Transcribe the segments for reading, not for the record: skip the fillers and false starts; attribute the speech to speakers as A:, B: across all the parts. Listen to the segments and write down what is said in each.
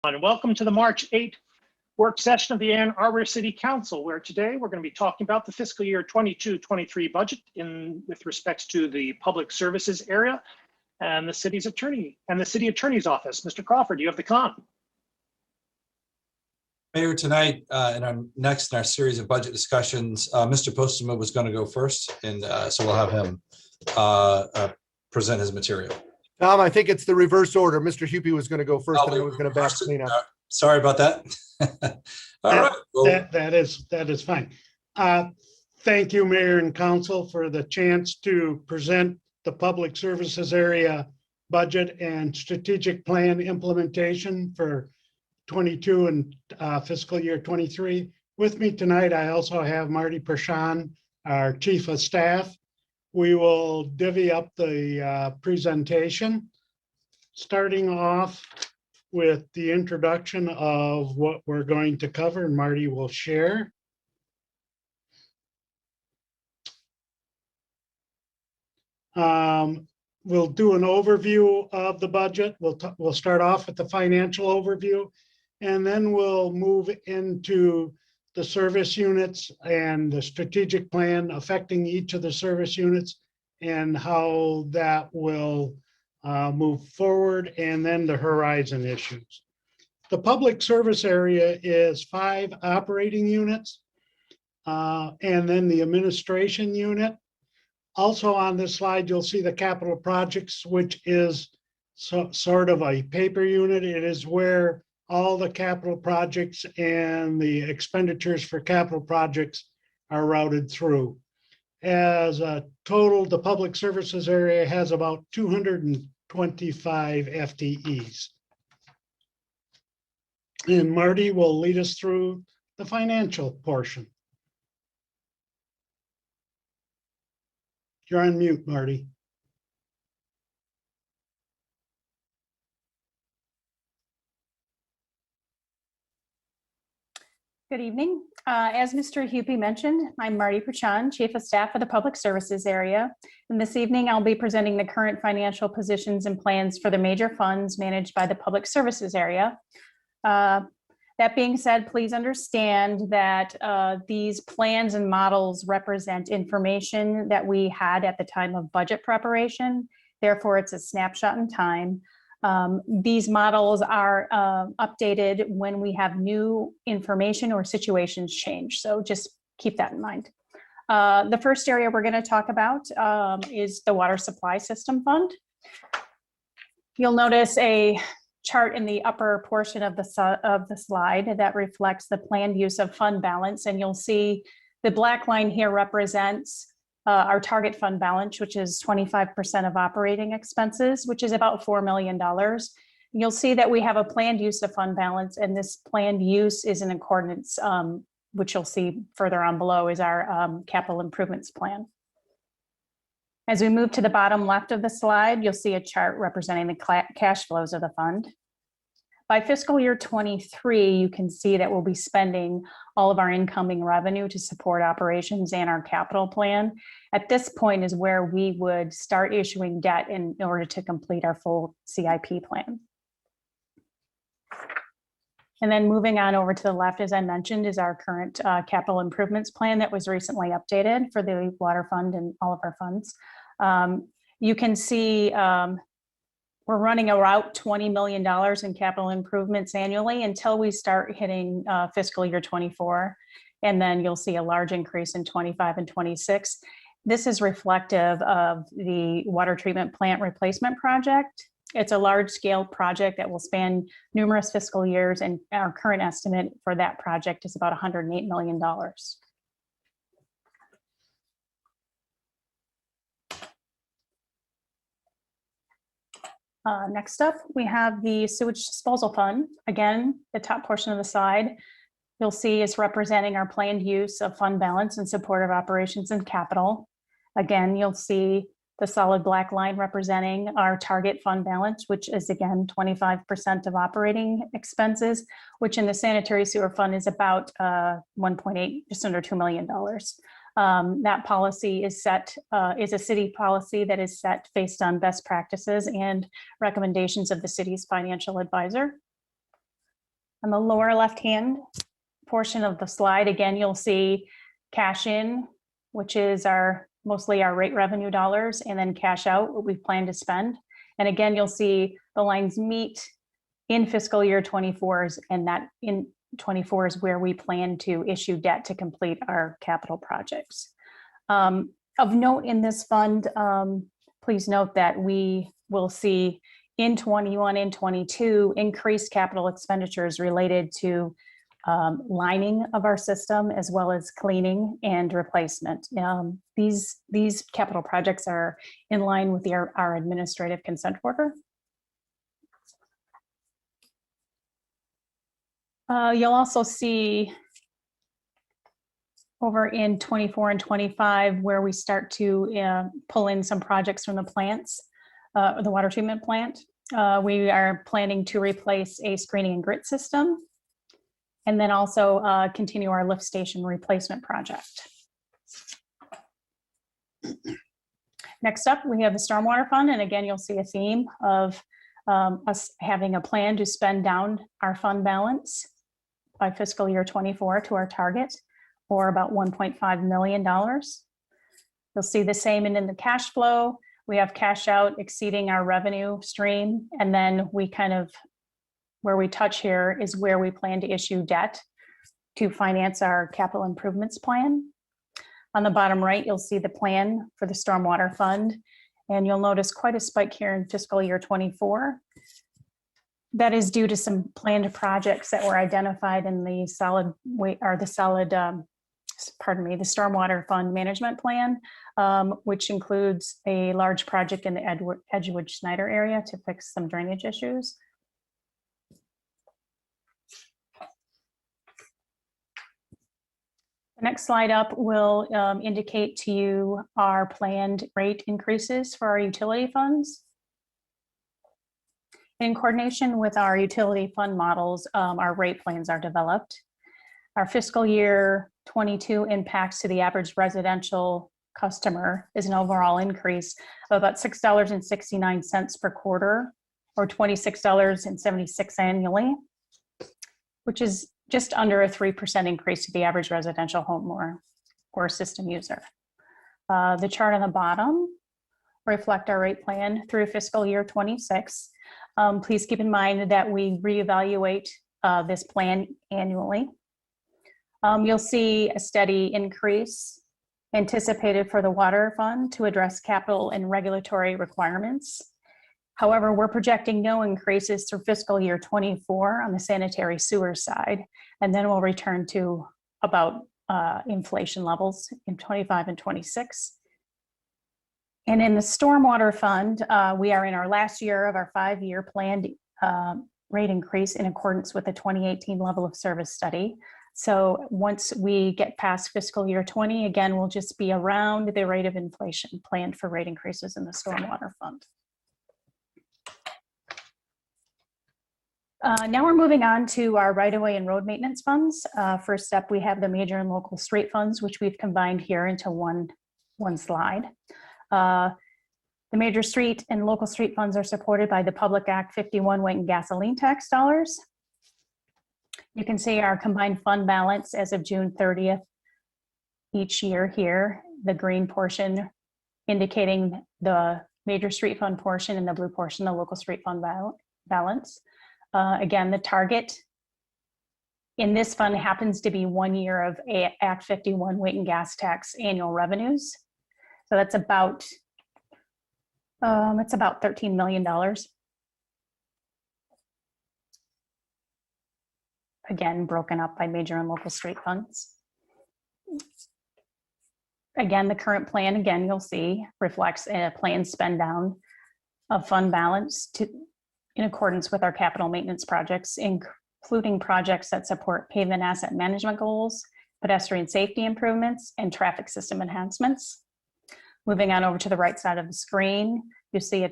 A: And welcome to the March 8th work session of the Ann Arbor City Council, where today we're going to be talking about the fiscal year 22-23 budget with respect to the public services area and the city's attorney and the city attorney's office. Mr. Crawford, you have the con.
B: Mayor, tonight next in our series of budget discussions, Mr. Postuma was going to go first, and so we'll have him present his material.
C: Tom, I think it's the reverse order. Mr. Hupy was going to go first, and I was going to back clean up.
B: Sorry about that. All right. Well,
D: That is fine. Thank you, Mayor and Council, for the chance to present the public services area budget and strategic plan implementation for 22 and fiscal year 23. With me tonight, I also have Marty Pershan, our Chief of Staff. We will divvy up the presentation, starting off with the introduction of what we're going to cover, and Marty will share. We'll do an overview of the budget. We'll start off with the financial overview, and then we'll move into the service units and the strategic plan affecting each of the service units and how that will move forward, and then the horizon issues. The public service area is 5 operating units and then the administration unit. Also on this slide, you'll see the capital projects, which is sort of a paper unit. It is where all the capital projects and the expenditures for capital projects are routed through. As a total, the public services area has about 225 FTEs. And Marty will lead us through the financial portion. You're on mute, Marty.
E: Good evening. As Mr. Hupy mentioned, I'm Marty Pershan, Chief of Staff of the Public Services area. And this evening, I'll be presenting the current financial positions and plans for the major funds managed by the Public Services area. That being said, please understand that these plans and models represent information that we had at the time of budget preparation. Therefore, it's a snapshot in time. These models are updated when we have new information or situations change. So just keep that in mind. The first area we're going to talk about is the Water Supply System Fund. You'll notice a chart in the upper portion of the slide that reflects the planned use of fund balance. And you'll see the black line here represents our target fund balance, which is 25% of operating expenses, which is about $4 million. You'll see that we have a planned use of fund balance, and this planned use is in accordance, which you'll see further on below, is our capital improvements plan. As we move to the bottom left of the slide, you'll see a chart representing the cash flows of the fund. By fiscal year 23, you can see that we'll be spending all of our incoming revenue to support operations and our capital plan. At this point is where we would start issuing debt in order to complete our full CIP plan. And then moving on over to the left, as I mentioned, is our current capital improvements plan that was recently updated for the water fund and all of our funds. You can see we're running around $20 million in capital improvements annually until we start hitting fiscal year 24. And then you'll see a large increase in 25 and 26. This is reflective of the water treatment plant replacement project. It's a large scale project that will span numerous fiscal years, and our current estimate for that project is about $108 million. Next up, we have the sewage disposal fund. Again, the top portion of the slide, you'll see is representing our planned use of fund balance in support of operations and capital. Again, you'll see the solid black line representing our target fund balance, which is again 25% of operating expenses, which in the sanitary sewer fund is about 1.8, just under $2 million. That policy is set, is a city policy that is set based on best practices and recommendations of the city's financial advisor. On the lower left-hand portion of the slide, again, you'll see cash in, which is mostly our rate revenue dollars, and then cash out, what we plan to spend. And again, you'll see the lines meet in fiscal year 24s, and that in 24 is where we plan to issue debt to complete our capital projects. Of note in this fund, please note that we will see in 21 and 22 increased capital expenditures related to lining of our system, as well as cleaning and replacement. These capital projects are in line with our administrative consent order. You'll also see over in 24 and 25 where we start to pull in some projects from the plants, the water treatment plant. We are planning to replace a screening and grit system, and then also continue our lift station replacement project. Next up, we have the Stormwater Fund, and again, you'll see a theme of us having a plan to spend down our fund balance by fiscal year 24 to our target, or about $1.5 million. You'll see the same in the cash flow. We have cash out exceeding our revenue stream, and then we kind of, where we touch here is where we plan to issue debt to finance our capital improvements plan. On the bottom right, you'll see the plan for the Stormwater Fund, and you'll notice quite a spike here in fiscal year 24. That is due to some planned projects that were identified in the the Stormwater Fund Management Plan, which includes a large project in the Edgewood Schneider area to fix some drainage issues. The next slide up will indicate to you our planned rate increases for our utility funds. In coordination with our utility fund models, our rate plans are developed. Our fiscal year 22 impacts to the average residential customer is an overall increase of about $6.69 per quarter, or $26.76 annually, which is just under a 3% increase to the average residential home or system user. The chart on the bottom reflect our rate plan through fiscal year 26. Please keep in mind that we reevaluate this plan annually. You'll see a steady increase anticipated for the water fund to address capital and regulatory requirements. However, we're projecting no increases through fiscal year 24 on the sanitary sewer side, and then we'll return to about inflation levels in 25 and 26. And in the Stormwater Fund, we are in our last year of our 5-year planned rate increase in accordance with the 2018 level of service study. So once we get past fiscal year 20, again, we'll just be around the rate of inflation planned for rate increases in the Stormwater Fund. Now we're moving on to our right-of-way and road maintenance funds. First up, we have the major and local street funds, which we've combined here into one slide. The major street and local street funds are supported by the Public Act 51 weight and gasoline tax dollars. You can see our combined fund balance as of June 30th each year here, the green portion indicating the major street fund portion and the blue portion, the local street fund balance. Again, the target in this fund happens to be 1 year of Act 51 weight and gas tax annual revenues. So that's about, it's about $13 million. Again, broken up by major and local street funds. Again, the current plan, again, you'll see reflects a planned spend down of fund balance in accordance with our capital maintenance projects, including projects that support pavement asset management goals, pedestrian safety improvements, and traffic system enhancements. Moving on over to the right side of the screen, you see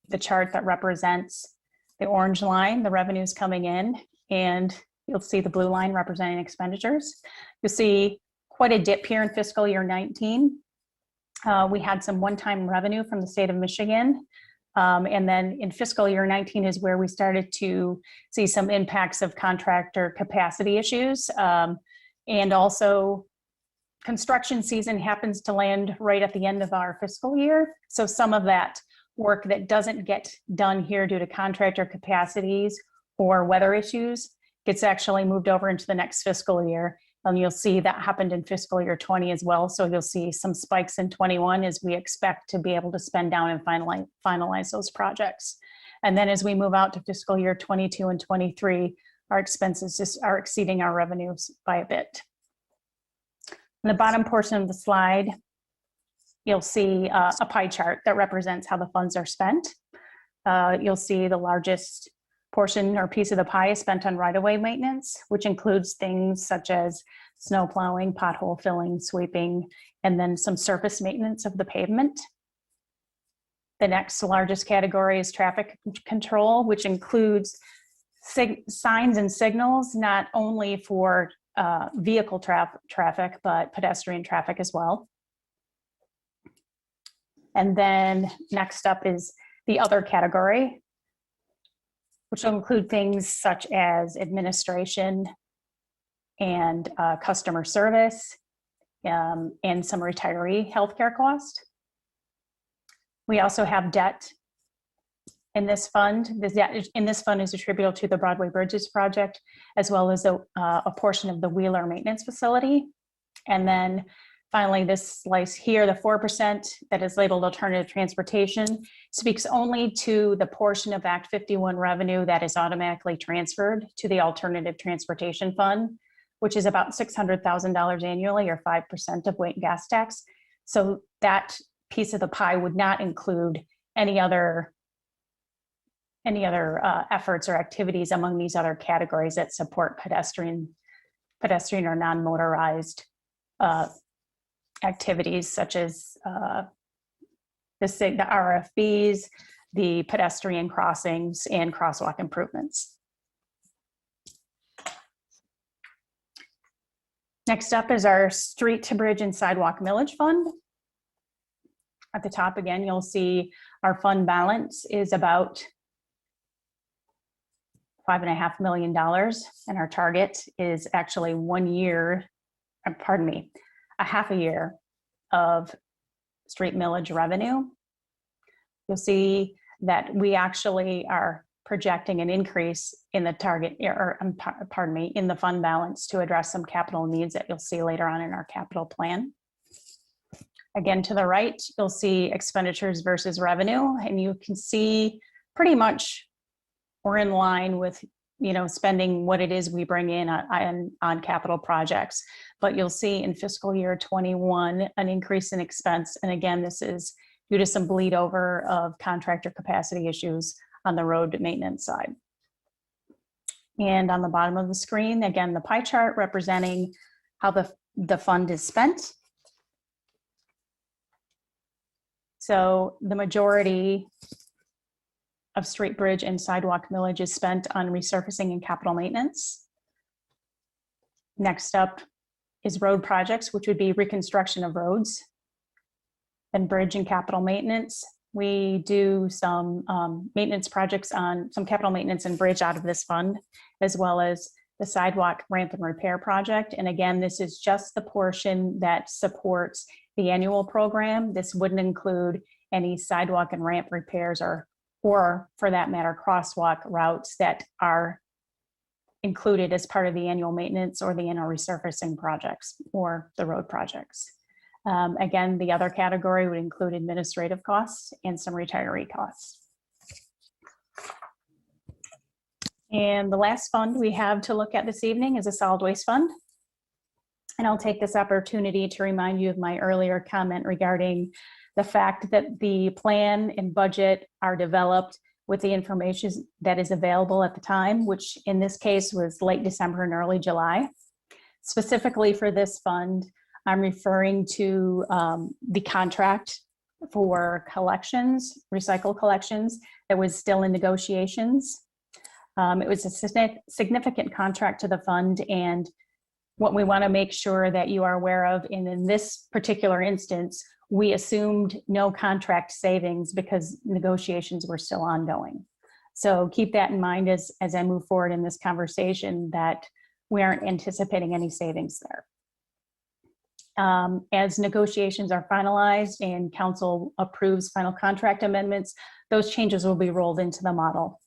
E: the chart that represents the orange line, the revenues coming in, and you'll see the blue line representing expenditures. You'll see quite a dip here in fiscal year 19. We had some one-time revenue from the state of Michigan And then in fiscal year 19 is where we started to see some impacts of contractor capacity issues. And also construction season happens to land right at the end of our fiscal year. So some of that work that doesn't get done here due to contractor capacities or weather issues gets actually moved over into the next fiscal year. And you'll see that happened in fiscal year 20 as well. So you'll see some spikes in 21 as we expect to be able to spend down and finalize those projects. And then as we move out to fiscal year 22 and 23, our expenses just are exceeding our revenues by a bit. In the bottom portion of the slide, you'll see a pie chart that represents how the funds are spent. You'll see the largest portion or piece of the pie is spent on right-of-way maintenance, which includes things such as snow plowing, pothole filling, sweeping, and then some surface maintenance of the pavement. The next largest category is traffic control, which includes signs and signals, not only for vehicle traffic, but pedestrian traffic as well. And then next up is the other category, which will include things such as administration and customer service and some retiree healthcare cost. We also have debt in this fund. The debt in this fund is attributable to the Broadway Bridges project, as well as a portion of the Wheeler maintenance facility. And then finally, this slice here, the 4% that is labeled alternative transportation, speaks only to the portion of Act 51 revenue that is automatically transferred to the alternative transportation fund, which is about $600,000 annually or 5% of weight and gas tax. So that piece of the pie would not include any other efforts or activities among these other categories that support pedestrian or non-motorized activities such as the RFBs, the pedestrian crossings, and crosswalk improvements. Next up is our Street to Bridge and Sidewalk Millage Fund. At the top again, you'll see our fund balance is about $5.5 million, and our target is actually 1 year, a half a year of street millage revenue. You'll see that we actually are projecting an increase in the target, in the fund balance to address some capital needs that you'll see later on in our capital plan. Again, to the right, you'll see expenditures versus revenue, and you can see pretty much we're in line with spending what it is we bring in on capital projects. But you'll see in fiscal year 21 an increase in expense. And again, this is due to some bleed over of contractor capacity issues on the road maintenance side. And on the bottom of the screen, again, the pie chart representing how the fund is spent. So the majority of street, bridge, and sidewalk millage is spent on resurfacing and capital maintenance. Next up is road projects, which would be reconstruction of roads. Then bridge and capital maintenance. We do some maintenance projects on some capital maintenance and bridge out of this fund, as well as the sidewalk ramp and repair project. And again, this is just the portion that supports the annual program. This wouldn't include any sidewalk and ramp repairs or for that matter, crosswalk routes that are included as part of the annual maintenance or the annual resurfacing projects or the road projects. Again, the other category would include administrative costs and some retiree costs. And the last fund we have to look at this evening is a solid waste fund. And I'll take this opportunity to remind you of my earlier comment regarding the fact that the plan and budget are developed with the information that is available at the time, which in this case was late December and early July. Specifically for this fund, I'm referring to the contract for collections, recycle collections, that was still in negotiations. It was a significant contract to the fund, and what we want to make sure that you are aware of in this particular instance we assumed no contract savings because negotiations were still ongoing. So keep that in mind as I move forward in this conversation, that we aren't anticipating any savings there. As negotiations are finalized and council approves final contract amendments, those changes will be rolled into the model.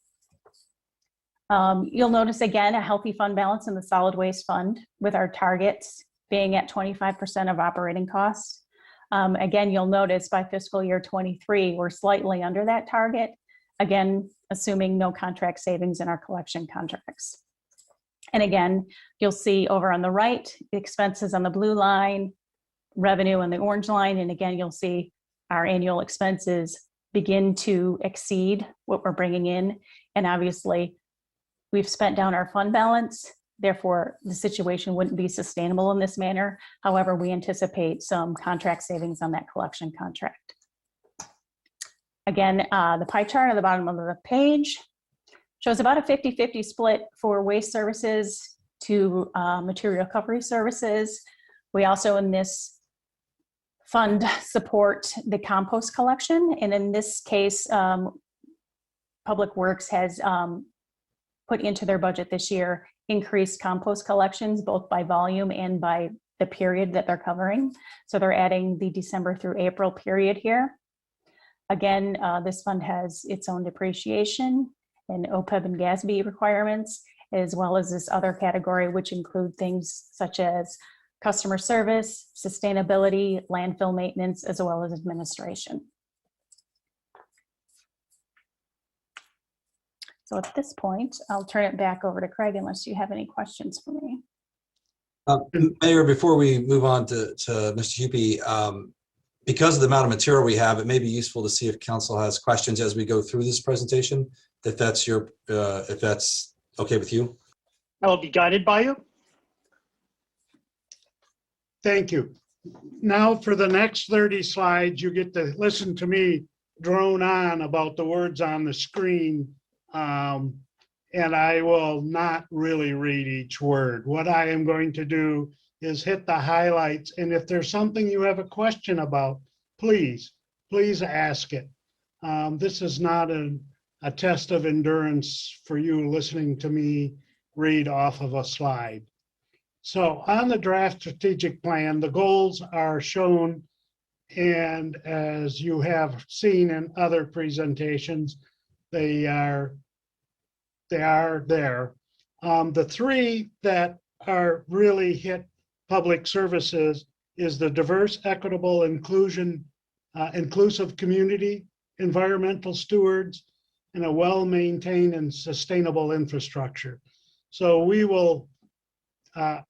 E: You'll notice again a healthy fund balance in the solid waste fund, with our targets being at 25% of operating costs. Again, you'll notice by fiscal year 23, we're slightly under that target. Again, assuming no contract savings in our collection contracts. And again, you'll see over on the right, expenses on the blue line, revenue on the orange line. And again, you'll see our annual expenses begin to exceed what we're bringing in. And obviously, we've spent down our fund balance. Therefore, the situation wouldn't be sustainable in this manner. However, we anticipate some contract savings on that collection contract. Again, the pie chart at the bottom of the page shows about a 50-50 split for waste services to material recovery services. We also in this fund support the compost collection. And in this case, Public Works has put into their budget this year increased compost collections, both by volume and by the period that they're covering. So they're adding the December through April period here. Again, this fund has its own depreciation and OPEB and GASB requirements, as well as this other category, which include things such as customer service, sustainability, landfill maintenance, as well as administration. So at this point, I'll turn it back over to Craig unless you have any questions for me.
B: Mayor, before we move on to Mr. Hupy, because of the amount of material we have, it may be useful to see if council has questions as we go through this presentation, if that's okay with you.
A: I will be guided by you.
D: Thank you. Now for the next 30 slides, you get to listen to me drone on about the words on the screen. And I will not really read each word. What I am going to do is hit the highlights. And if there's something you have a question about, please ask it. This is not a test of endurance for you listening to me read off of a slide. So on the draft strategic plan, the goals are shown. And as you have seen in other presentations, they are there. The three that are really hit public services is the diverse, equitable, inclusive community, environmental stewards, and a well-maintained and sustainable infrastructure. So we will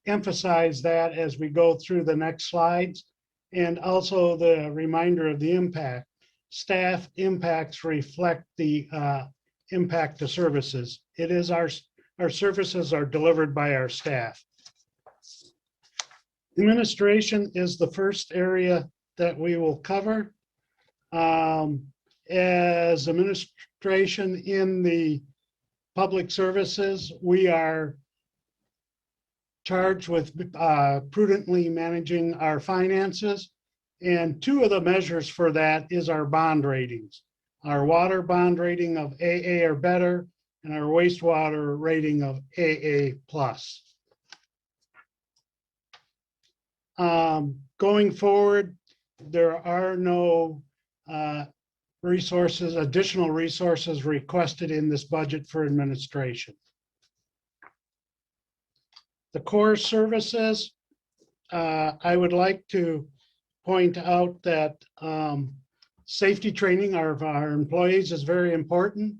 D: emphasize that as we go through the next slides, and also the reminder of the impact. Staff impacts reflect the impact to services. It is our services are delivered by our staff. Administration is the first area that we will cover. As administration in the public services, we are charged with prudently managing our finances. And two of the measures for that is our bond ratings. Our water bond rating of AA or better, and our wastewater rating of AA plus. Going forward, there are no additional resources requested in this budget for administration. The core services, I would like to point out that safety training of our employees is very important.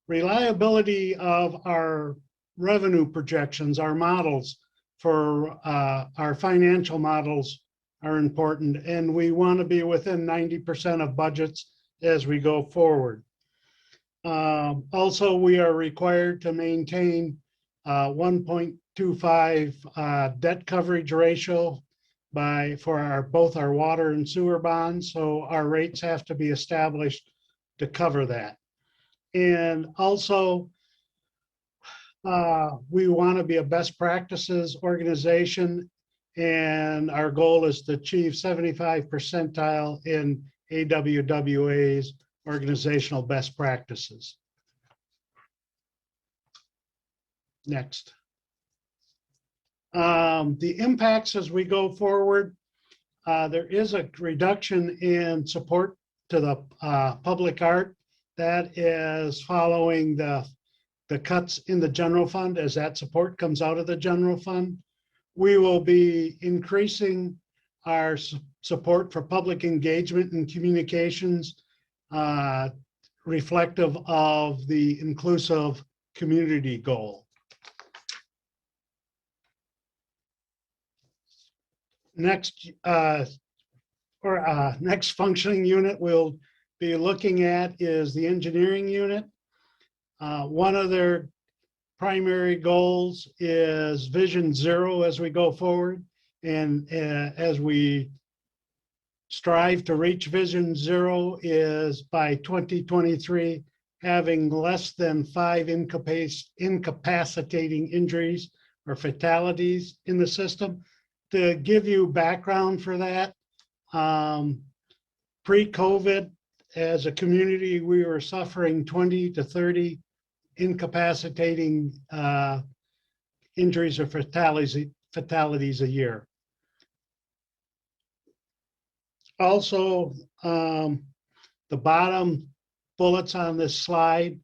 D: Reliability of our revenue projections, our models for our financial models are important, and we want to be within 90% of budgets as we go forward. Also, we are required to maintain 1.25 debt coverage ratio for both our water and sewer bonds, so our rates have to be established to cover that. And also, we want to be a best practices organization And our goal is to achieve 75 percentile in AWWA's organizational best practices. Next. The impacts as we go forward, there is a reduction in support to the public art. That is following the cuts in the general fund as that support comes out of the general fund. We will be increasing our support for public engagement and communications, reflective of the inclusive community goal. Next, next functioning unit we'll be looking at is the engineering unit. One of their primary goals is Vision Zero as we go forward. And as we strive to reach Vision Zero is by 2023, having less than 5 incapacitating injuries or fatalities in the system. To give you background for that, pre-COVID, as a community, we were suffering 20 to 30 incapacitating injuries or fatalities a year. Also, the bottom bullets on this slide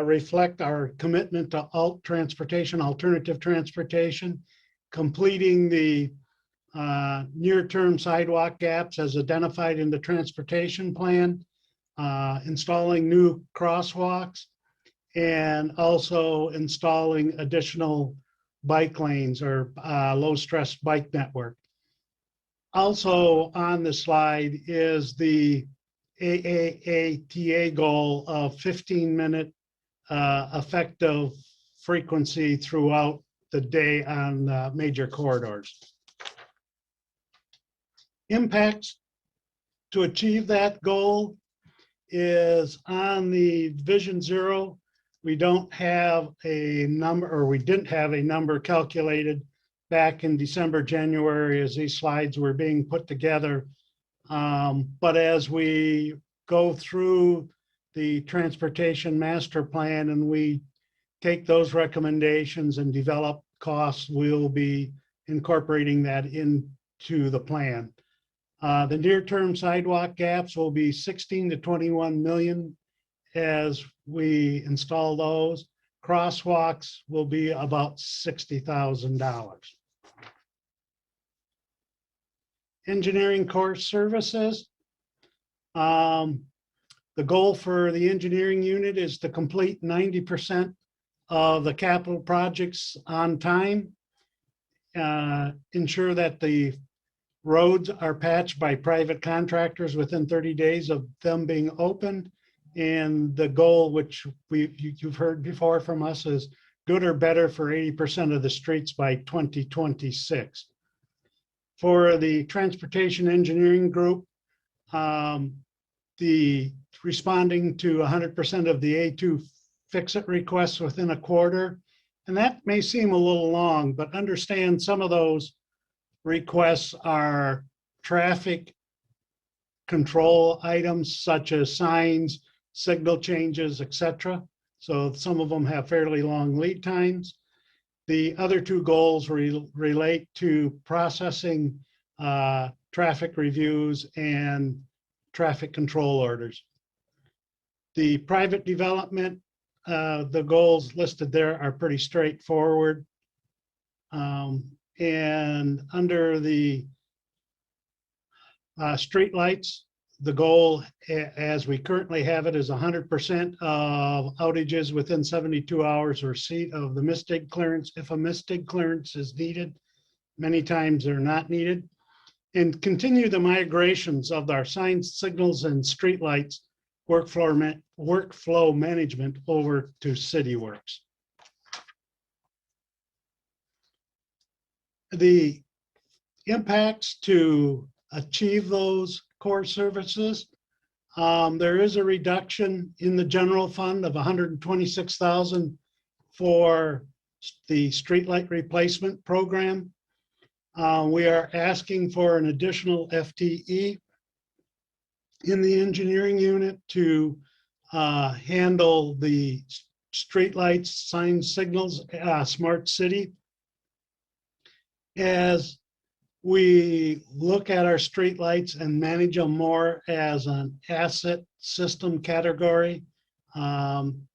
D: reflect our commitment to alternative transportation, completing the near-term sidewalk gaps as identified in the transportation plan, installing new crosswalks, and also installing additional bike lanes or low-stress bike network. Also on the slide is the AAATA goal of 15-minute effective frequency throughout the day on major corridors. Impacts to achieve that goal is on the Vision Zero. We don't have a number, or we didn't have a number calculated back in December, January, as these slides were being put together. But as we go through the transportation master plan and we take those recommendations and develop costs, we'll be incorporating that into the plan. The near-term sidewalk gaps will be 16 to 21 million as we install those. Crosswalks will be about $60,000. Engineering core services. The goal for the engineering unit is to complete 90% of the capital projects on time. Ensure that the roads are patched by private contractors within 30 days of them being opened. And the goal, which you've heard before from us, is good or better for 80% of the streets by 2026. For the transportation engineering group, the responding to 100% of the A2 fix-it requests within a quarter. And that may seem a little long, but understand some of those requests are traffic control items such as signs, signal changes, etc. So some of them have fairly long lead times. The other two goals relate to processing traffic reviews and traffic control orders. The private development, the goals listed there are pretty straightforward. And under the streetlights, the goal as we currently have it is 100% of outages within 72 hours or receipt of the MISTIG clearance. If a MISTIG clearance is needed, many times they're not needed. And continue the migrations of our signs, signals, and streetlights workflow management over to CityWorks. The impacts to achieve those core services, there is a reduction in the general fund of $126,000 for the streetlight replacement program. We are asking for an additional FTE in the engineering unit to handle the streetlights, signs, signals, smart city. As we look at our streetlights and manage them more as an asset system category,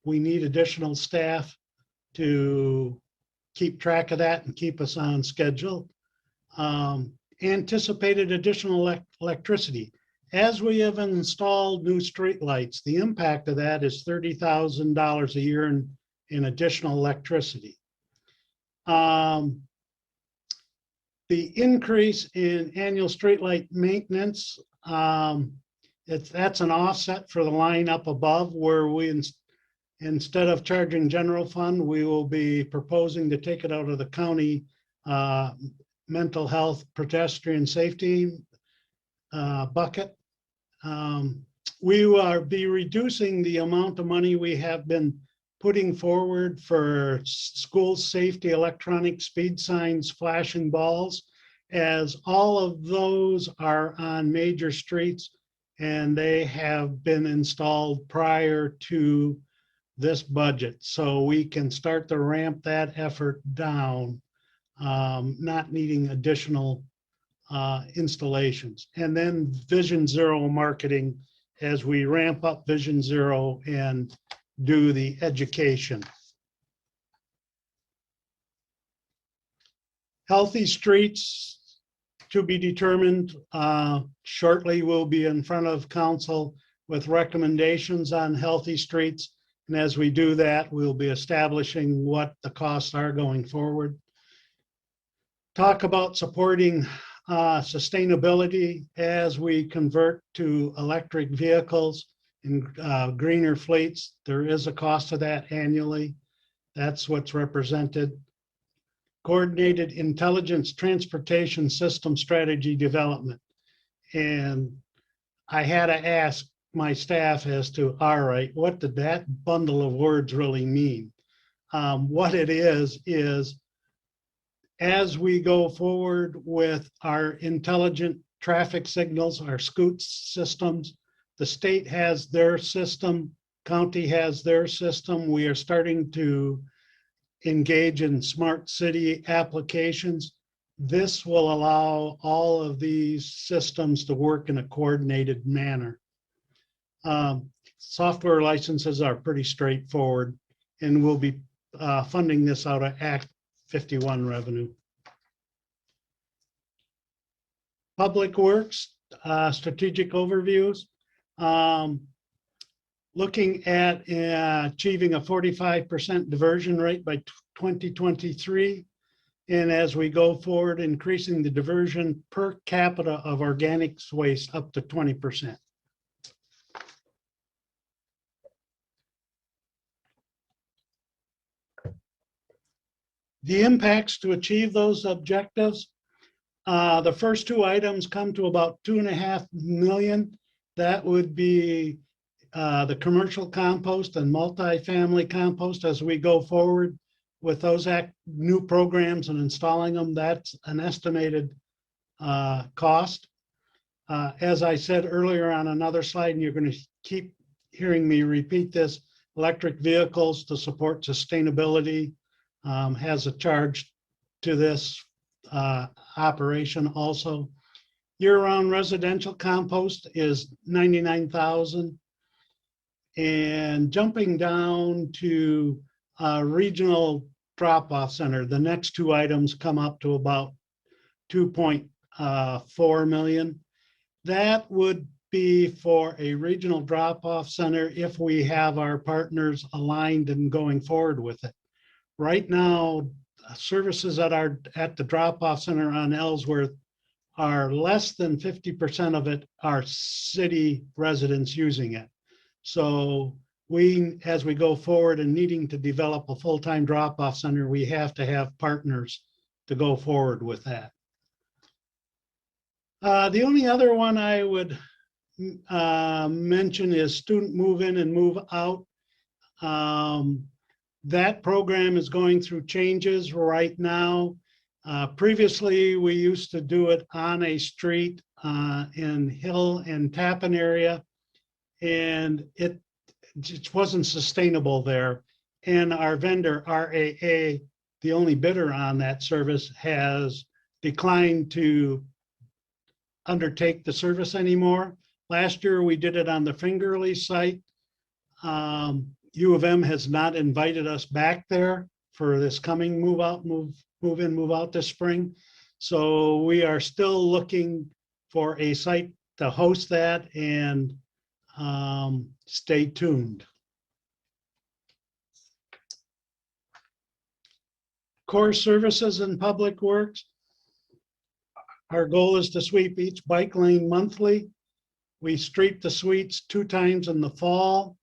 D: we need additional staff to keep track of that and keep us on schedule. Anticipated additional electricity. As we have installed new streetlights, the impact of that is $30,000 a year in additional electricity. The increase in annual streetlight maintenance, that's an offset for the line up above where we, instead of charging general fund, we will be proposing to take it out of the county mental health pedestrian safety bucket. We will be reducing the amount of money we have been putting forward for school safety, electronic speed signs, flashing balls, as all of those are on major streets and they have been installed prior to this budget. So we can start to ramp that effort down, not needing additional installations. And then Vision Zero marketing as we ramp up Vision Zero and do the education. Healthy streets to be determined. Shortly we'll be in front of council with recommendations on healthy streets. And as we do that, we'll be establishing what the costs are going forward. Talk about supporting sustainability as we convert to electric vehicles and greener fleets. There is a cost to that annually. That's what's represented. Coordinated intelligence transportation system strategy development. And I had to ask my staff as to, all right, what did that bundle of words really mean? What it is as we go forward with our intelligent traffic signals, our SCOOT systems, the state has their system, county has their system. We are starting to engage in smart city applications. This will allow all of these systems to work in a coordinated manner. Software licenses are pretty straightforward, and we'll be funding this out of Act 51 revenue. Public Works, strategic overviews. Looking at achieving a 45% diversion rate by 2023. And as we go forward, increasing the diversion per capita of organics waste up to 20%. The impacts to achieve those objectives. The first two items come to about $2.5 million. That would be the commercial compost and multifamily compost. As we go forward with those new programs and installing them, that's an estimated cost. As I said earlier on another slide, and you're going to keep hearing me repeat this, electric vehicles to support sustainability has a charge to this operation also. Year-round residential compost is $99,000. And jumping down to regional drop-off center, the next two items come up to about $2.4 million. That would be for a regional drop-off center if we have our partners aligned and going forward with it. Right now, services at the drop-off center on Ellsworth are less than 50% of it are city residents using it. So as we go forward and needing to develop a full-time drop-off center, we have to have partners to go forward with that. The only other one I would mention is student move in and move out. That program is going through changes right now. Previously, we used to do it on a street in Hill and Tappan area, and it just wasn't sustainable there. And our vendor, RAA, the only bidder on that service, has declined to undertake the service anymore. Last year, we did it on the Fingerly site. U of M has not invited us back there for this coming move in, move out this spring. So we are still looking for a site to host that, and stay tuned. Core services and public works. Our goal is to sweep each bike lane monthly. We street the streets 2 times in the fall,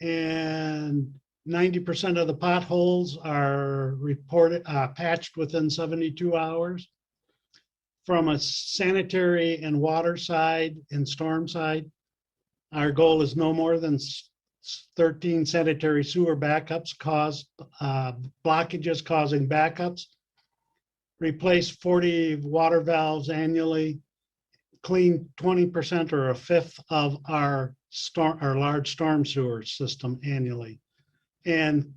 D: and 90% of the potholes are reported, patched within 72 hours. From a sanitary and water side and storm side, our goal is no more than 13 sanitary sewer backups blockages causing backups. Replace 40 water valves annually, clean 20% or 1/5 of our large storm sewer system annually, and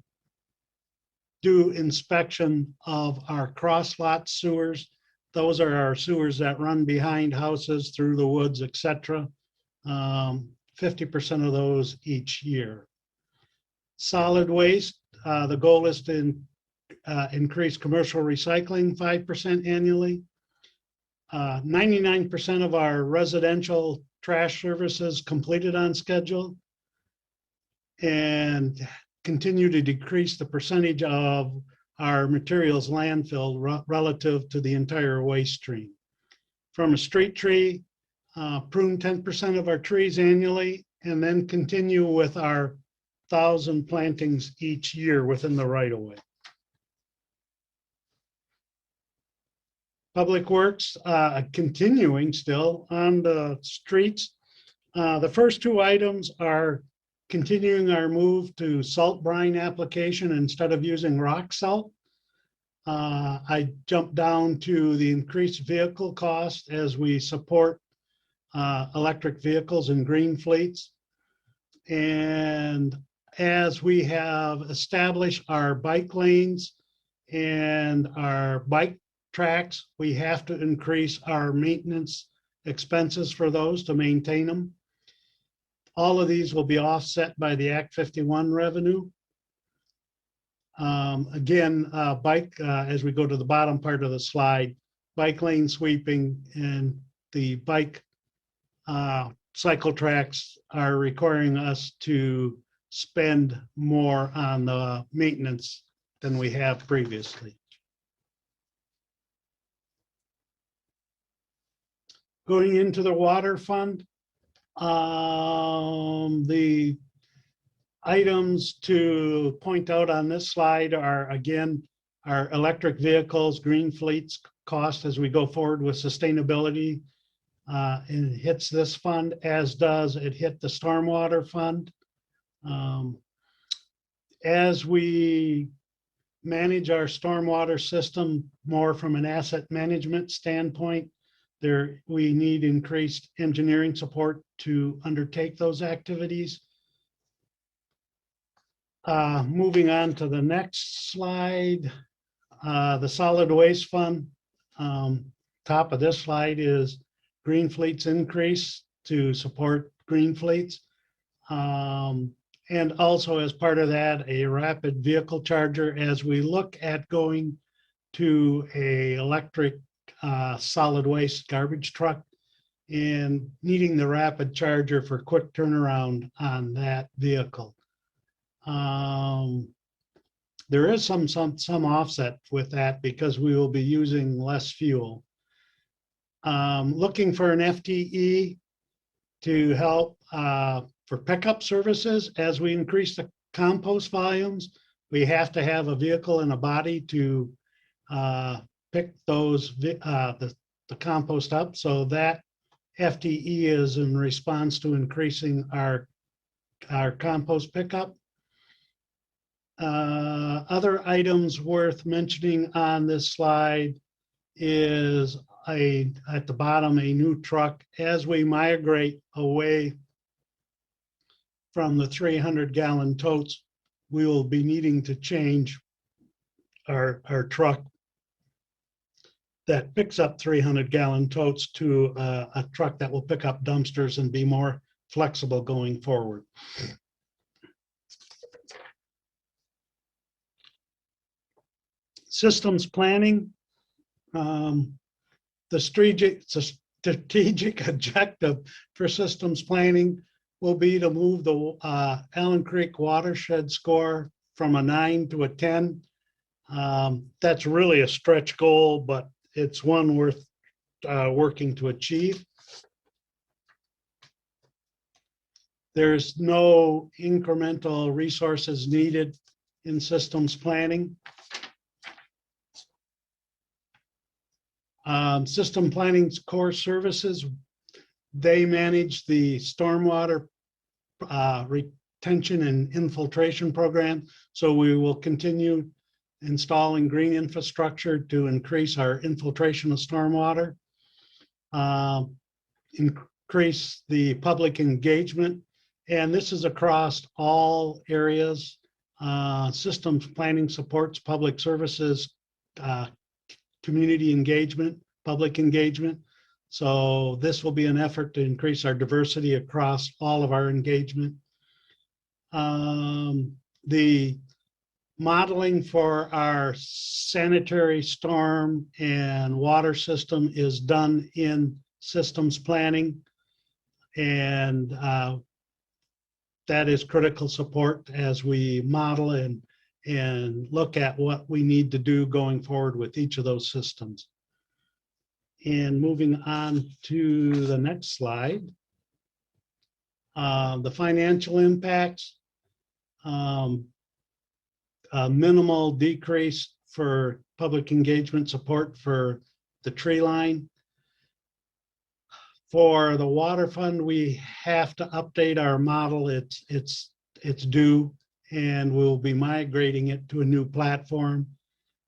D: do inspection of our cross lot sewers. Those are our sewers that run behind houses, through the woods, etc. 50% of those each year. Solid waste, the goal is to increase commercial recycling 5% annually. 99% of our residential trash services completed on schedule, and continue to decrease the percentage of our materials landfill relative to the entire waste stream. From a street tree, prune 10% of our trees annually, and then continue with our 1,000 plantings each year within the right-of-way. Public Works, continuing still on the streets. The first 2 items are continuing our move to salt brine application instead of using rock salt. I jumped down to the increased vehicle cost as we support electric vehicles and green fleets. And as we have established our bike lanes and our bike tracks, we have to increase our maintenance expenses for those to maintain them. All of these will be offset by the Act 51 revenue. Again, as we go to the bottom part of the slide, bike lane sweeping and the bike cycle tracks are requiring us to spend more on the maintenance than we have previously. Going into the water fund, the items to point out on this slide are, again, our electric vehicles, green fleets cost as we go forward with sustainability. And it hits this fund, as does it hit the Stormwater Fund. As we manage our stormwater system more from an asset management standpoint, we need increased engineering support to undertake those activities. Moving on to the next slide, the Solid Waste Fund. Top of this slide is green fleets increase to support green fleets. And also as part of that, a rapid vehicle charger as we look at going to a electric solid waste garbage truck and needing the rapid charger for quick turnaround on that vehicle. There is some offset with that because we will be using less fuel. Looking for an FTE to help for pickup services. As we increase the compost volumes, we have to have a vehicle and a body to pick those the compost up. So that FTE is in response to increasing our compost pickup. Other items worth mentioning on this slide is at the bottom, a new truck. As we migrate away from the 300-gallon totes, we will be needing to change our truck that picks up 300-gallon totes to a truck that will pick up dumpsters and be more flexible going forward. Systems planning. The strategic objective for systems planning will be to move the Allen Creek watershed score from a 9 to a 10. That's really a stretch goal, but it's one worth working to achieve. There's no incremental resources needed in systems planning. System planning's core services, they manage the stormwater retention and infiltration program. So we will continue installing green infrastructure to increase our infiltration of stormwater, increase the public engagement. And this is across all areas. Systems planning supports public services, community engagement, public engagement. So this will be an effort to increase our diversity across all of our engagement. The modeling for our sanitary, storm, and water system is done in systems planning. And that is critical support as we model and look at what we need to do going forward with each of those systems. And moving on to the next slide, the financial impacts, a minimal decrease for public engagement support for the tree line. For the water fund, we have to update our model. It's due, and we'll be migrating it to a new platform.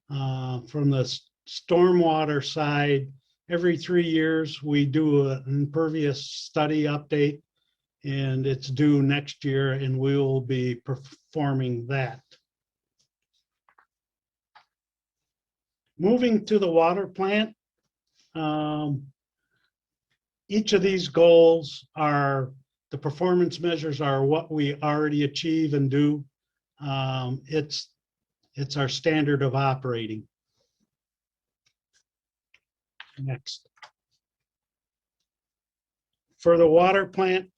D: From the stormwater side, every 3 years, we do an impervious study update, and it's due next year, and we will be performing that. Moving to the water plant, each of these goals are, the performance measures are what we already achieve and do. It's our standard of operating. Next. For the water plant,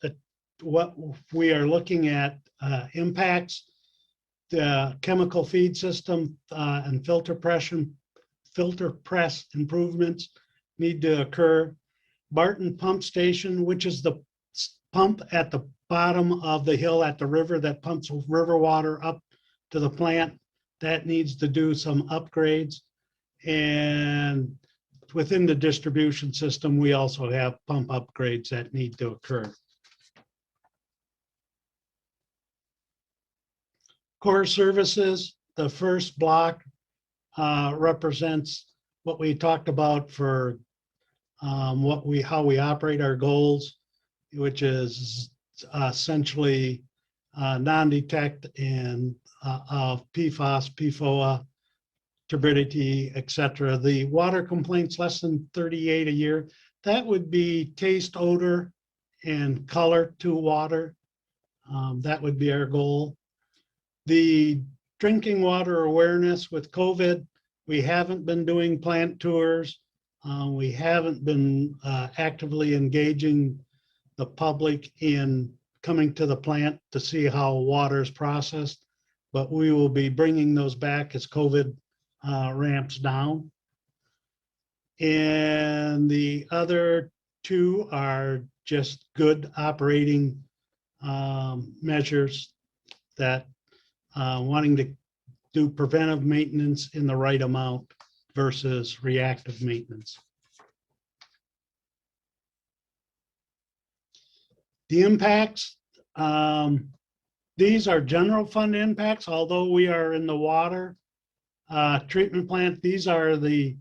D: what we are looking at impacts, the chemical feed system and filter press improvements need to occur. Barton Pump Station, which is the pump at the bottom of the hill at the river that pumps river water up to the plant, that needs to do some upgrades. And within the distribution system, we also have pump upgrades that need to occur. Core services, the first block represents what we talked about for how we operate our goals, which is essentially non-detect and PFAS, PFOA, turbidity, etc. The water complaints less than 38 a year, that would be taste, odor, and color to water. That would be our goal. The drinking water awareness with COVID, we haven't been doing plant tours. We haven't been actively engaging the public in coming to the plant to see how water is processed, but we will be bringing those back as COVID ramps down. And the other two are just good operating measures that wanting to do preventive maintenance in the right amount versus reactive maintenance. The impacts, the These are general fund impacts, although we are in the water treatment plant. These are the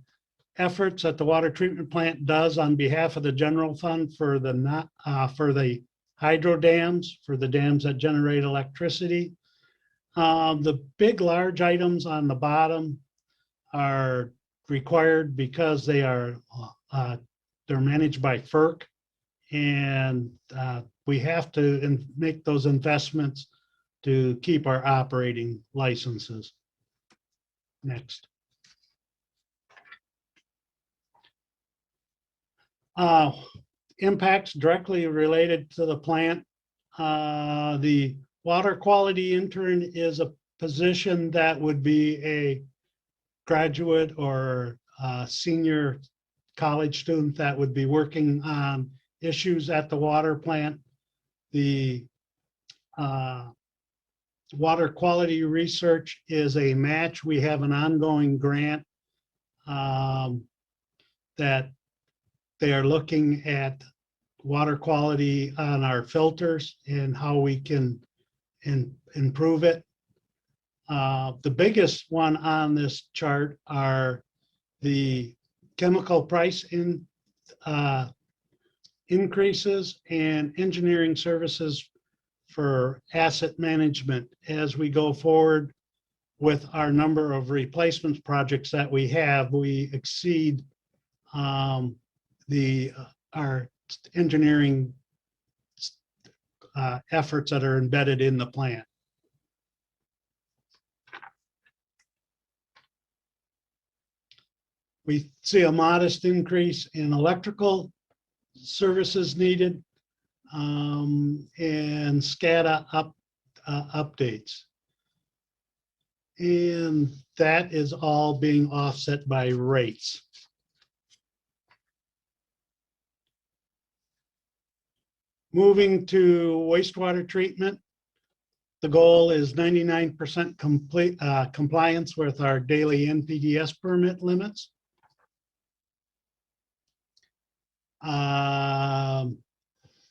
D: efforts that the water treatment plant does on behalf of the general fund for the hydro dams, for the dams that generate electricity. The big, large items on the bottom are required because they're managed by FERC, and we have to make those investments to keep our operating licenses. Next. Impacts directly related to the plant. The water quality intern is a position that would be a graduate or a senior college student that would be working on issues at the water plant. The water quality research is a match. We have an ongoing grant that they are looking at water quality on our filters and how we can improve it. The biggest one on this chart are the chemical price increases and engineering services for asset management as we go forward with our number of replacement projects that we have. We exceed our engineering efforts that are embedded in the plant. We see a modest increase in electrical services needed and SCADA updates. And that is all being offset by rates. Moving to wastewater treatment, the goal is 99% compliance with our daily NPDES permit limits.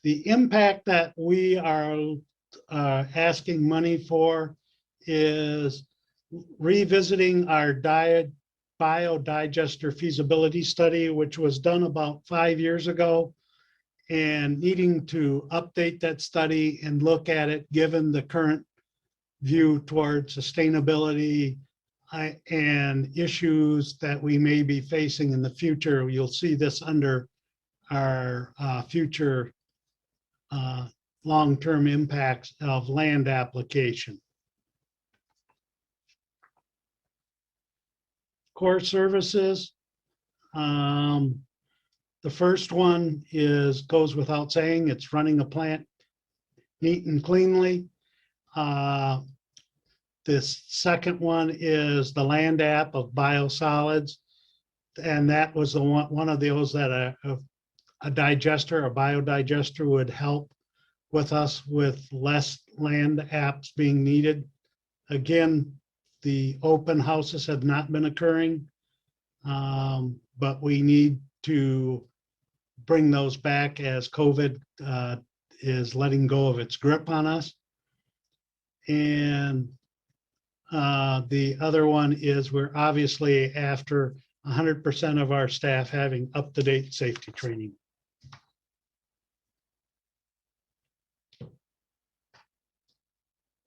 D: The impact that we are asking money for is revisiting our biodigester feasibility study, which was done about 5 years ago, and needing to update that study and look at it given the current view towards sustainability and issues that we may be facing in the future. You'll see this under our future long-term impacts of land application. Core services. The first one goes without saying, it's running a plant neat and cleanly. This second one is the land app of biosolids. And that was the one of those that a digester, a biodigester would help with us with less land apps being needed. Again, the open houses have not been occurring, but we need to bring those back as COVID is letting go of its grip on us. And the other one is we're obviously after 100% of our staff having up-to-date safety training.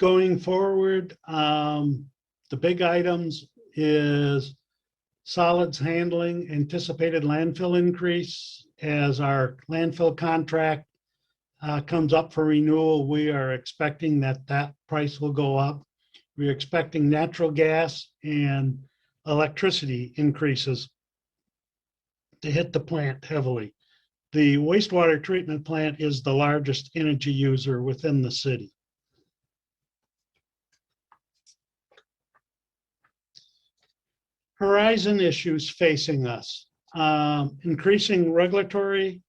D: Going forward, the big items is solids handling, anticipated landfill increase. As our landfill contract comes up for renewal, we are expecting that price will go up. We're expecting natural gas and electricity increases to hit the plant heavily. The wastewater treatment plant is the largest energy user within the city. Horizon issues facing us. Increasing regulatory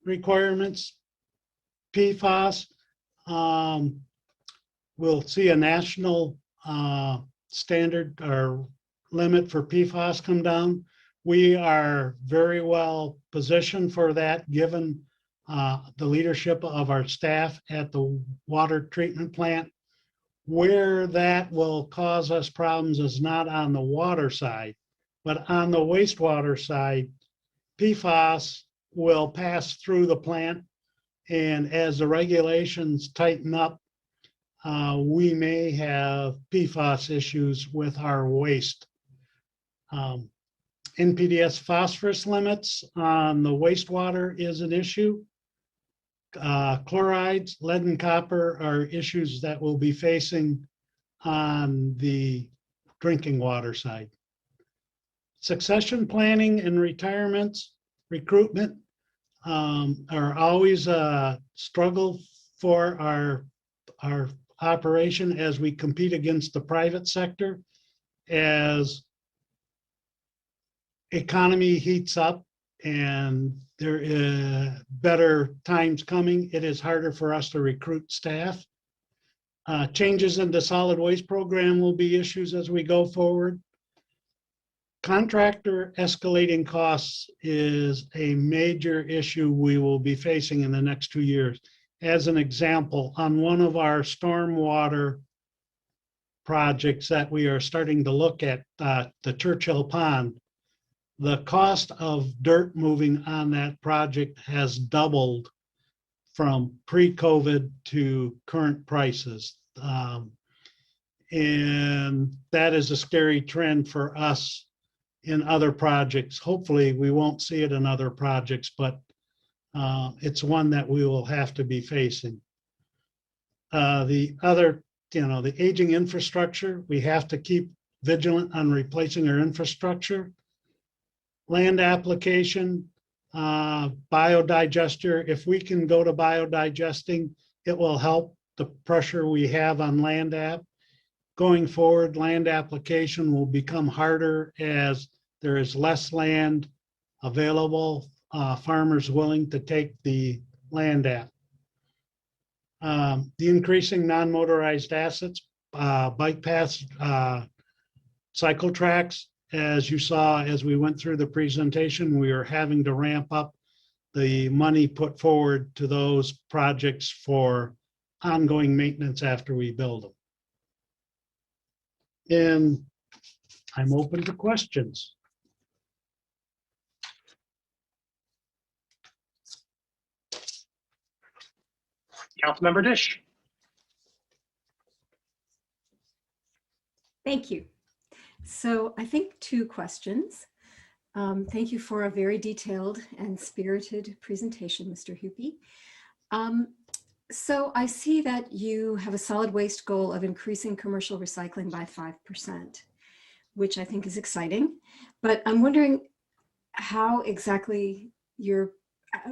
D: requirements, PFAS. We'll see a national standard or limit for PFAS come down. We are very well positioned for that given the leadership of our staff at the water treatment plant. Where that will cause us problems is not on the water side, but on the wastewater side, PFAS will pass through the plant. And as the regulations tighten up, we may have PFAS issues with our waste. NPDES phosphorus limits on the wastewater is an issue. Chlorides, lead and copper are issues that we'll be facing on the drinking water side. Succession planning and retirements, recruitment are always a struggle for our operation as we compete against the private sector. As economy heats up and there is better times coming, it is harder for us to recruit staff. Changes in the solid waste program will be issues as we go forward. Contractor escalating costs is a major issue we will be facing in the next 2 years. As an example, on one of our stormwater projects that we are starting to look at, the Churchill Pond, the cost of dirt moving on that project has doubled from pre-COVID to current prices. And that is a scary trend for us in other projects. Hopefully we won't see it in other projects, but it's one that we will have to be facing. The other, the aging infrastructure, we have to keep vigilant on replacing our infrastructure. Land application, biodigester. If we can go to biodigesting, it will help the pressure we have on land app. Going forward, land application will become harder as there is less land available, farmers willing to take the land app. The increasing non-motorized assets, bike paths, cycle tracks. As you saw, as we went through the presentation, we are having to ramp up the money put forward to those projects for ongoing maintenance after we build them. And I'm open to questions.
A: Councilmember Dish.
F: Thank you. So I think 2 questions. Thank you for a very detailed and spirited presentation, Mr. Huppy. So I see that you have a solid waste goal of increasing commercial recycling by 5%, which I think is exciting. But I'm wondering how exactly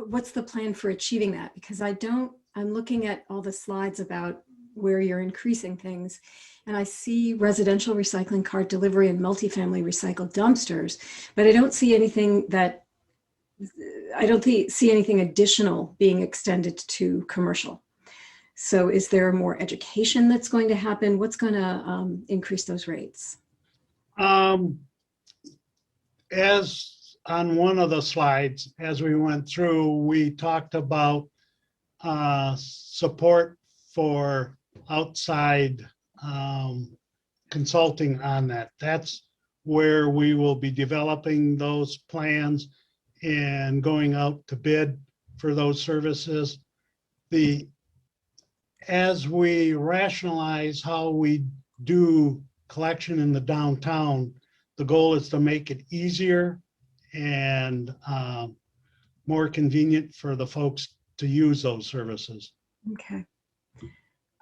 F: what's the plan for achieving that? Because I'm looking at all the slides about where you're increasing things. And I see residential recycling cart delivery and multifamily recycled dumpsters, but I don't see anything see anything additional being extended to commercial. So is there more education that's going to happen? What's going to increase those rates?
D: As on one of the slides, as we went through, we talked about support for outside consulting on that. That's where we will be developing those plans and going out to bid for those services. As we rationalize how we do collection in the downtown, the goal is to make it easier and more convenient for the folks to use those services.
F: Okay.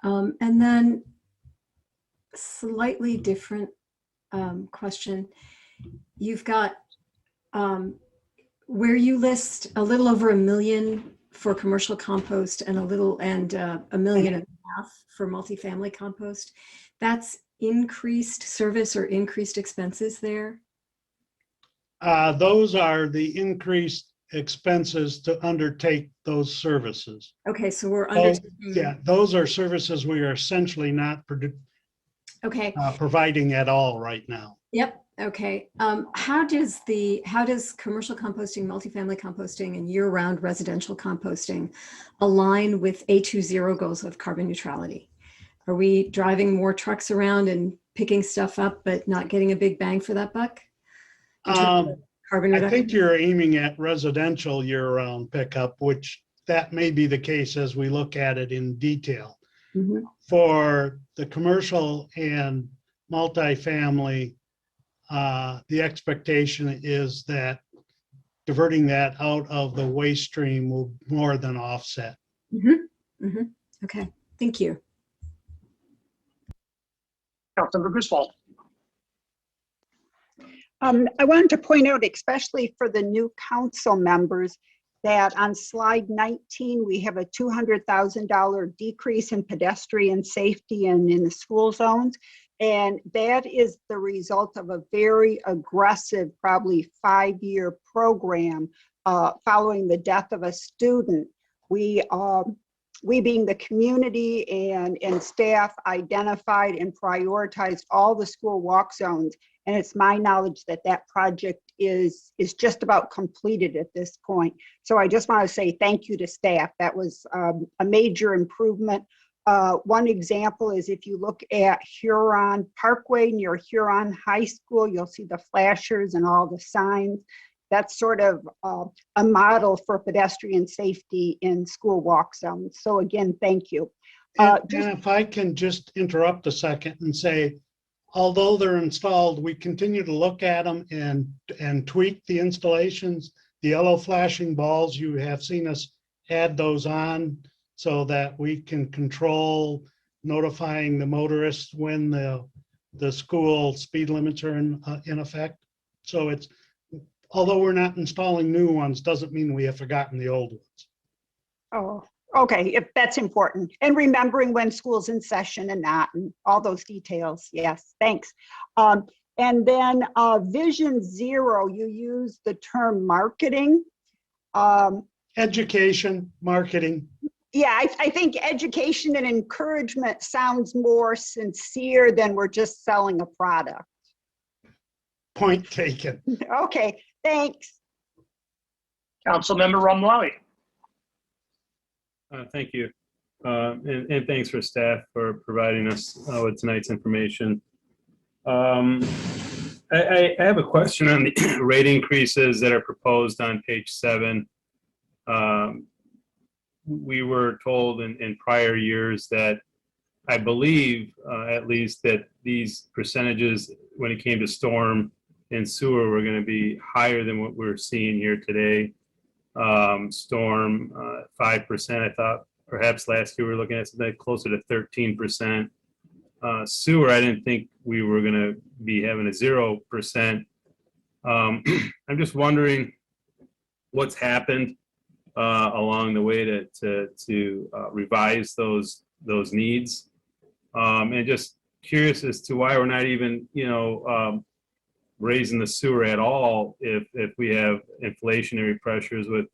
F: And then slightly different question. You've got where you list a little over $1 million for commercial compost and $1.5 million for multifamily compost. That's increased service or increased expenses there?
D: Those are the increased expenses to undertake those services.
F: Okay, so we're undertaking.
D: Yeah, those are services we are essentially not
F: Okay.
D: Providing at all right now.
F: Yep. Okay. How does commercial composting, multifamily composting, and year-round residential composting align with A20 goals of carbon neutrality? Are we driving more trucks around and picking stuff up, but not getting a big bang for that buck? In terms of carbon
D: I
F: reduction?
D: think you're aiming at residential year-round pickup, which that may be the case as we look at it in detail.
F: Mhm.
D: For the commercial and multifamily, the expectation is that diverting that out of the waste stream will more than offset.
F: Okay, thank you.
A: Councilmember Griswold.
G: I wanted to point out, especially for the new council members, that on slide 19, we have a $200,000 decrease in pedestrian safety and in the school zones. And that is the result of a very aggressive, probably 5-year program following the death of a student. We being the community and staff identified and prioritized all the school walk zones. And it's my knowledge that that project is just about completed at this point. So I just want to say thank you to staff. That was a major improvement. One example is if you look at Huron Parkway near Huron High School, you'll see the flashers and all the signs. That's sort of a model for pedestrian safety in school walk zones. So again, thank you.
D: And if I can just interrupt a second and say, although they're installed, we continue to look at them and tweak the installations. The yellow flashing balls, you have seen us add those on so that we can control notifying the motorists when the school speed limits are in effect. So it's, although we're not installing new ones, doesn't mean we have forgotten the old ones.
G: Oh, okay, if that's important. And remembering when school's in session and not, and all those details. Yes, thanks. And then Vision Zero, you use the term marketing.
D: Education, marketing.
G: Yeah, I think education and encouragement sounds more sincere than we're just selling a product.
D: Point taken.
G: Okay, thanks.
A: Councilmember Ramlawi.
H: Thank you. And thanks for staff for providing us with tonight's information. I have a question on the rate increases that are proposed on page 7. We were told in prior years that I believe at least that these percentages when it came to storm and sewer were going to be higher than what we're seeing here today. Storm 5%. I thought perhaps last year we were looking at something closer to 13%. Sewer, I didn't think we were going to be having a 0%. I'm just wondering what's happened along the way to revise those needs, and just curious as to why we're not even raising the sewer at all if we have inflationary pressures with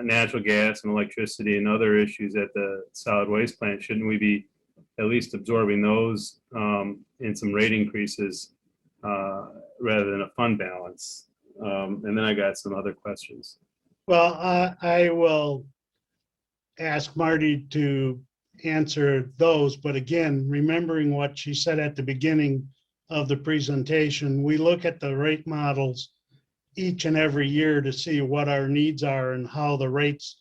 H: natural gas and electricity and other issues at the solid waste plant. Shouldn't we be at least absorbing those in some rate increases rather than a fund balance? And then I got some other questions.
D: Well, I will ask Marty to answer those, but again, remembering what she said at the beginning of the presentation, we look at the rate models each and every year to see what our needs are and how the rates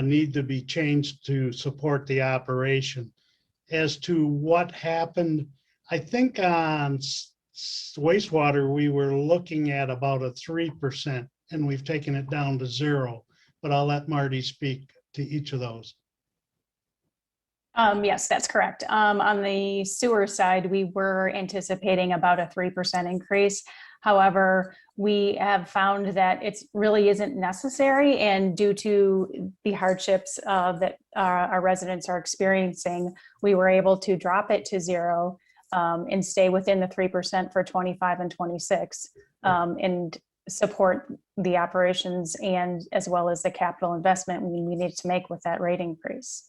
D: need to be changed to support the operation. As to what happened, I think on wastewater, we were looking at about a 3%, and we've taken it down to 0, but I'll let Marty speak to each of those.
E: Yes, that's correct. On the sewer side, we were anticipating about a 3% increase. However, we have found that it really isn't necessary, and due to the hardships that our residents are experiencing, we were able to drop it to 0 and stay within the 3% for 25 and 26 and support the operations and as well as the capital investment we needed to make with that rate increase.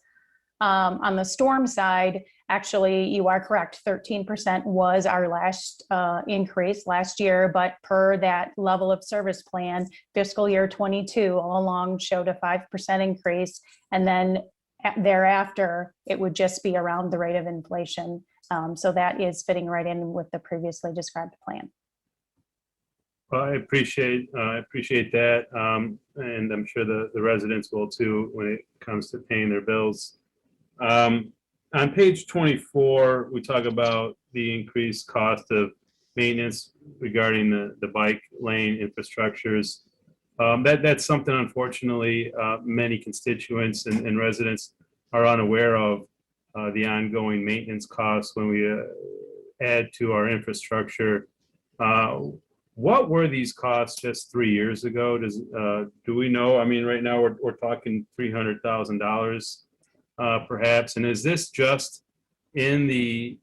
E: On the storm side, actually, you are correct. 13% was our last increase last year, but per that level of service plan, fiscal year 22 all along showed a 5% increase. And then thereafter, it would just be around the rate of inflation. So that is fitting right in with the previously described plan.
H: Well, I appreciate that. And I'm sure the residents will too when it comes to paying their bills. On page 24, we talk about the increased cost of maintenance regarding the bike lane infrastructures. That's something, unfortunately, many constituents and residents are unaware of, the ongoing maintenance costs when we add to our infrastructure. What were these costs just 3 years ago? Do we know? I mean, right now we're talking $300,000 perhaps. And is this just in the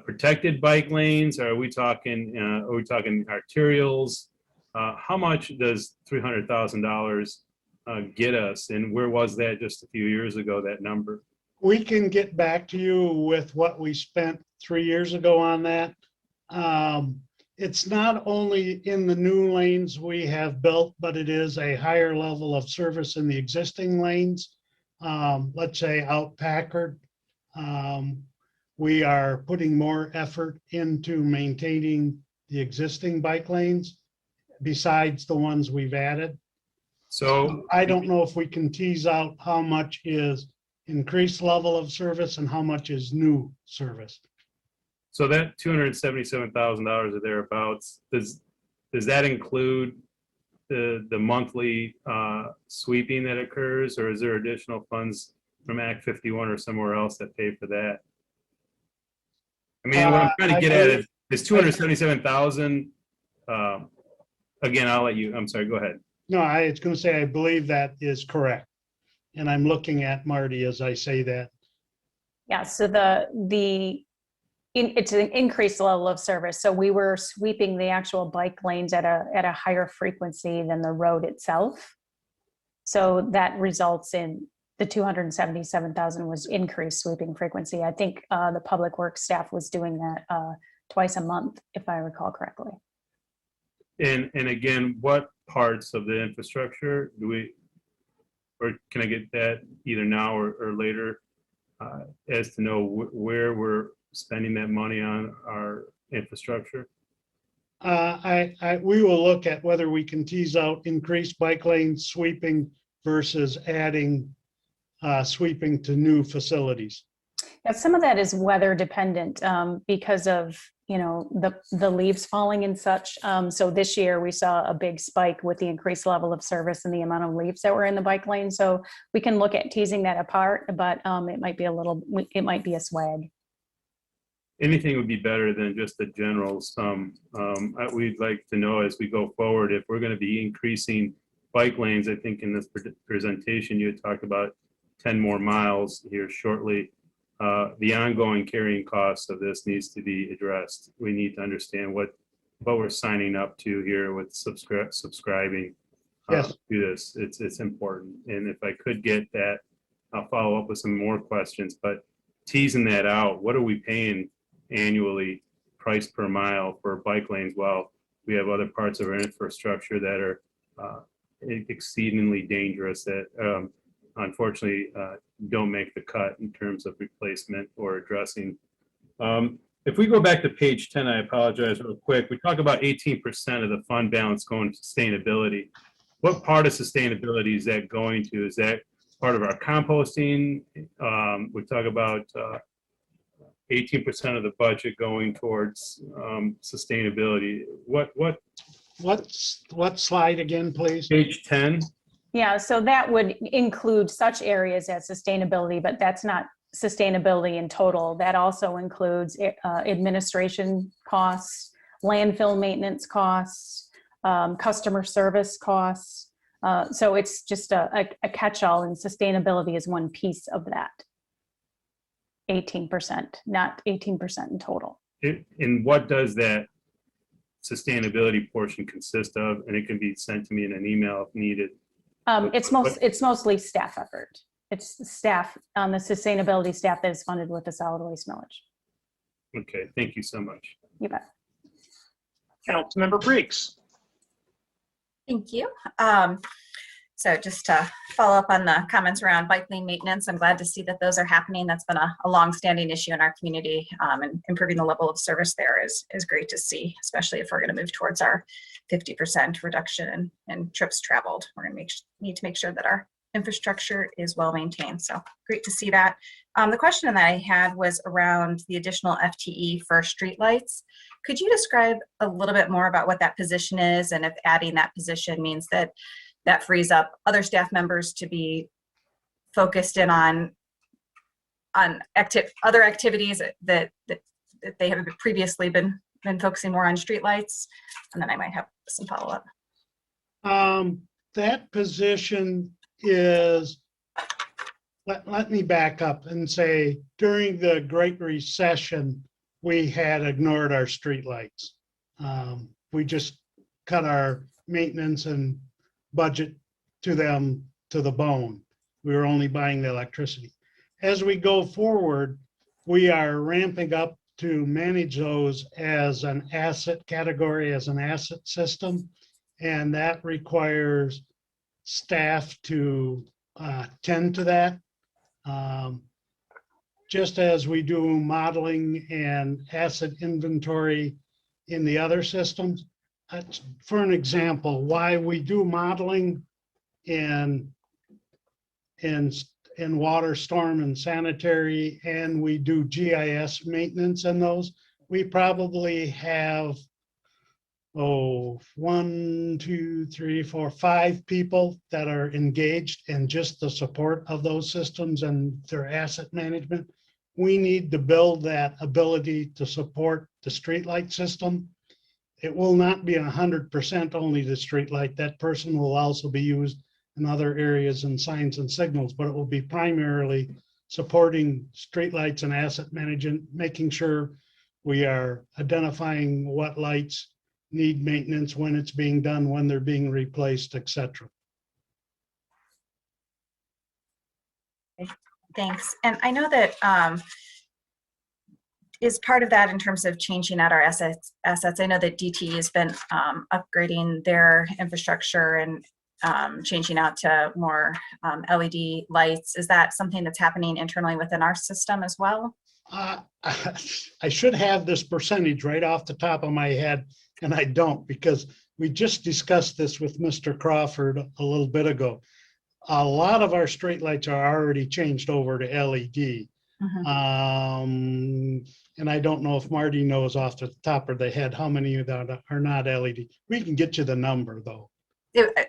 H: protected bike lanes? Or are we talking arterials? How much does $300,000 get us? And where was that just a few years ago, that number?
D: We can get back to you with what we spent 3 years ago on that. It's not only in the new lanes we have built, but it is a higher level of service in the existing lanes. Let's say out Packard. We are putting more effort into maintaining the existing bike lanes besides the ones we've added.
H: So
D: I don't know if we can tease out how much is increased level of service and how much is new service.
H: So that $277,000 or thereabouts, does that include the monthly sweeping that occurs, or is there additional funds from Act 51 or somewhere else that pay for that? I mean, what I'm trying to get at is 277,000. Again, I'll let you. I'm sorry. Go ahead.
D: No, I was going to say I believe that is correct, and I'm looking at Marty as I say that.
E: Yeah. So it's an increased level of service. So we were sweeping the actual bike lanes at a higher frequency than the road itself. So that results in the 277,000 was increased sweeping frequency. I think the public works staff was doing that twice a month, if I recall correctly.
H: And again, what parts of the infrastructure or can I get that either now or later as to know where we're spending that money on our infrastructure?
D: We will look at whether we can tease out increased bike lane sweeping versus adding sweeping to new facilities.
E: Now, some of that is weather dependent because of the leaves falling and such. So this year we saw a big spike with the increased level of service and the amount of leaves that were in the bike lane. So we can look at teasing that apart, but it might be a swag.
H: Anything would be better than just the general sum. We'd like to know as we go forward if we're going to be increasing bike lanes. I think in this presentation you had talked about 10 more miles here shortly. The ongoing carrying costs of this needs to be addressed. We need to understand what we're signing up to here with subscribing
D: Yes.
H: to this. It's important. And if I could get that, I'll follow up with some more questions. But teasing that out, what are we paying annually, price per mile for bike lanes? Well, we have other parts of our infrastructure that are exceedingly dangerous that unfortunately don't make the cut in terms of replacement or addressing. If we go back to page 10, I apologize real quick. We talk about 18% of the fund balance going to sustainability. What part of sustainability is that going to? Is that part of our composting? We talk about 18% of the budget going towards sustainability.
D: What slide again, please?
H: Page 10.
E: Yeah, so that would include such areas as sustainability, but that's not sustainability in total. That also includes administration costs, landfill maintenance costs, customer service costs. So it's just a catch-all, and sustainability is one piece of that. 18%, not 18% in total.
H: And what does that sustainability portion consist of? And it can be sent to me in an email if needed.
E: It's mostly staff effort. It's the staff on the sustainability staff that is funded with the solid waste millage.
H: Okay, thank you so much.
E: You bet.
A: Councilmember Briggs.
I: Thank you. So just to follow up on the comments around bike lane maintenance, I'm glad to see that those are happening. That's been a longstanding issue in our community, and improving the level of service there is great to see, especially if we're going to move towards our 50% reduction in trips traveled. We're going to need to make sure that our infrastructure is well maintained. So great to see that. The question that I had was around the additional FTE for streetlights. Could you describe a little bit more about what that position is, and if adding that position means that frees up other staff members to be focused in on other activities that they have previously been focusing more on streetlights? And then I might have some follow-up.
D: That position is, let me back up and say, during the Great Recession, we had ignored our streetlights. We just cut our maintenance and budget to them to the bone. We were only buying the electricity. As we go forward, we are ramping up to manage those as an asset category, as an asset system. And that requires staff to tend to that. Just as we do modeling and asset inventory in the other systems. For an example, why we do modeling in water, storm, and sanitary, and we do GIS maintenance in those, we probably have 1, 2, 3, 4, 5 people that are engaged in just the support of those systems and their asset management. We need to build that ability to support the streetlight system. It will not be 100% only the streetlight. That person will also be used in other areas and signs and signals, but it will be primarily supporting streetlights and asset management, making sure we are identifying what lights need maintenance, when it's being done, when they're being replaced, etc.
I: Thanks. And I know that is part of that in terms of changing out our assets. I know that DT has been upgrading their infrastructure and changing out to more LED lights. Is that something that's happening internally within our system as well?
D: I should have this percentage right off the top of my head, and I don't, because we just discussed this with Mr. Crawford a little bit ago. A lot of our streetlights are already changed over to LED.
I: Mm-hmm.
D: And I don't know if Marty knows off the top of the head how many of that are not LED. We can get you the number though.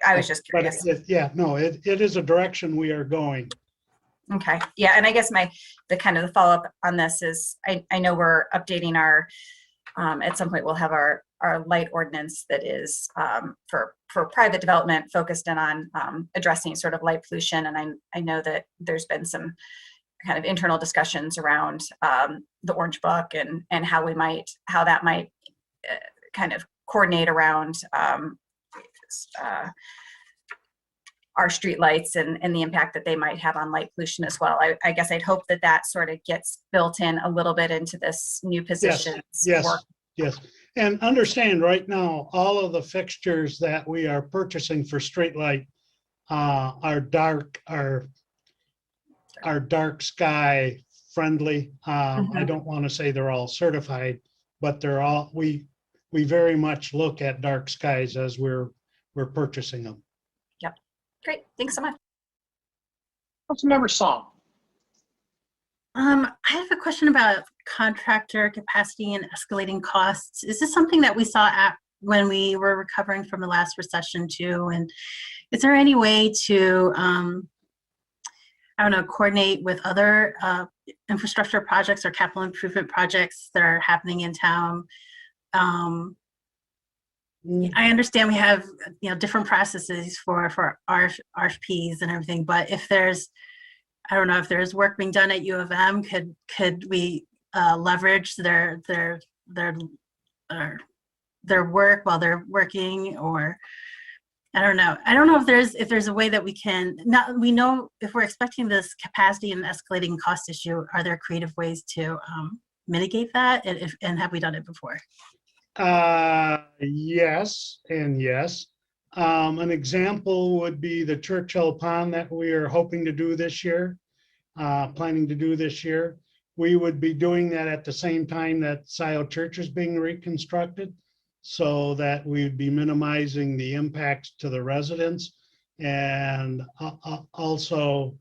I: I was just curious.
D: But it is a direction we are going.
I: Okay. Yeah. And I guess the follow-up on this is I know we're updating our, at some point we'll have our light ordinance that is for private development focused in on addressing sort of light pollution. And I know that there's been some kind of internal discussions around the Orange Book and how that might kind of coordinate around our streetlights and the impact that they might have on light pollution as well. I guess I'd hope that sort of gets built in a little bit into this new position.
D: Yes. And understand right now, all of the fixtures that we are purchasing for streetlight are dark sky friendly. I don't want to say they're all certified, but they're all, we very much look at dark skies as we're purchasing them.
I: Yep. Great. Thanks so much.
A: Councilmember Song.
J: I have a question about contractor capacity and escalating costs. Is this something that we saw when we were recovering from the last recession too? And is there any way to, coordinate with other infrastructure projects or capital improvement projects that are happening in town? I understand we have, different processes for RFPs and everything, but if there's, if there's work being done at U of M, could we leverage their work while they're working, or I don't know if there's a way that we know if we're expecting this capacity and escalating cost issue, are there creative ways to mitigate that, and have we done it before?
D: Yes and yes. An example would be the Churchill Pond that we are hoping to do this year, planning to do this year. We would be doing that at the same time that Scioto Church is being reconstructed, so that we would be minimizing the impacts to the residents, and also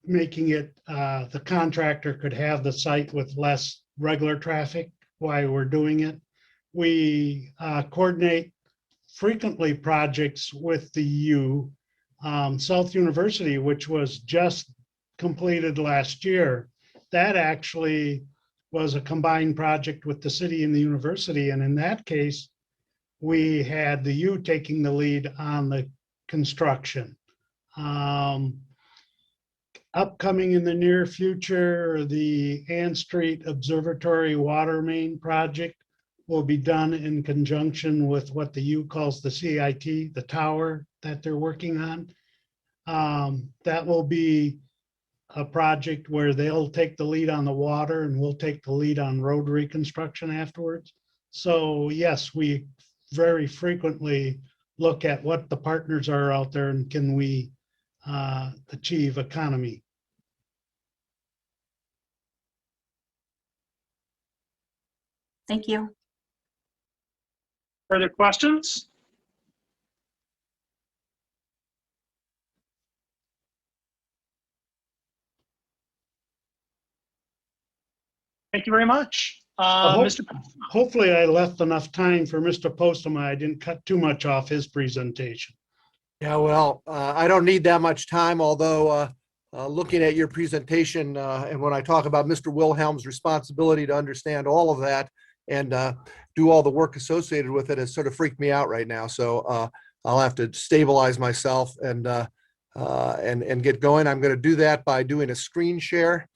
D: making it, the contractor could have the site with less regular traffic while we're doing it. We coordinate frequently projects with the U. South University, which was just completed last year, that actually was a combined project with the city and the university. And in that case, we had the U taking the lead on the construction. Upcoming in the near future, the Ann Street Observatory Water Main Project will be done in conjunction with what the U calls the CIT, the tower that they're working on. That will be a project where they'll take the lead on the water and we'll take the lead on road reconstruction afterwards. So yes, we very frequently look at what the partners are out there and can we achieve economy.
J: Thank you.
A: Further questions? Thank you very much. Mr.
D: Hopefully I left enough time for Mr. Postma. I didn't cut too much off his presentation.
C: Yeah, well, I don't need that much time, although looking at your presentation and when I talk about Mr. Wilhelm's responsibility to understand all of that and do all the work associated with it has sort of freaked me out right now. So I'll have to stabilize myself and get going. I'm going to do that by doing a screen share.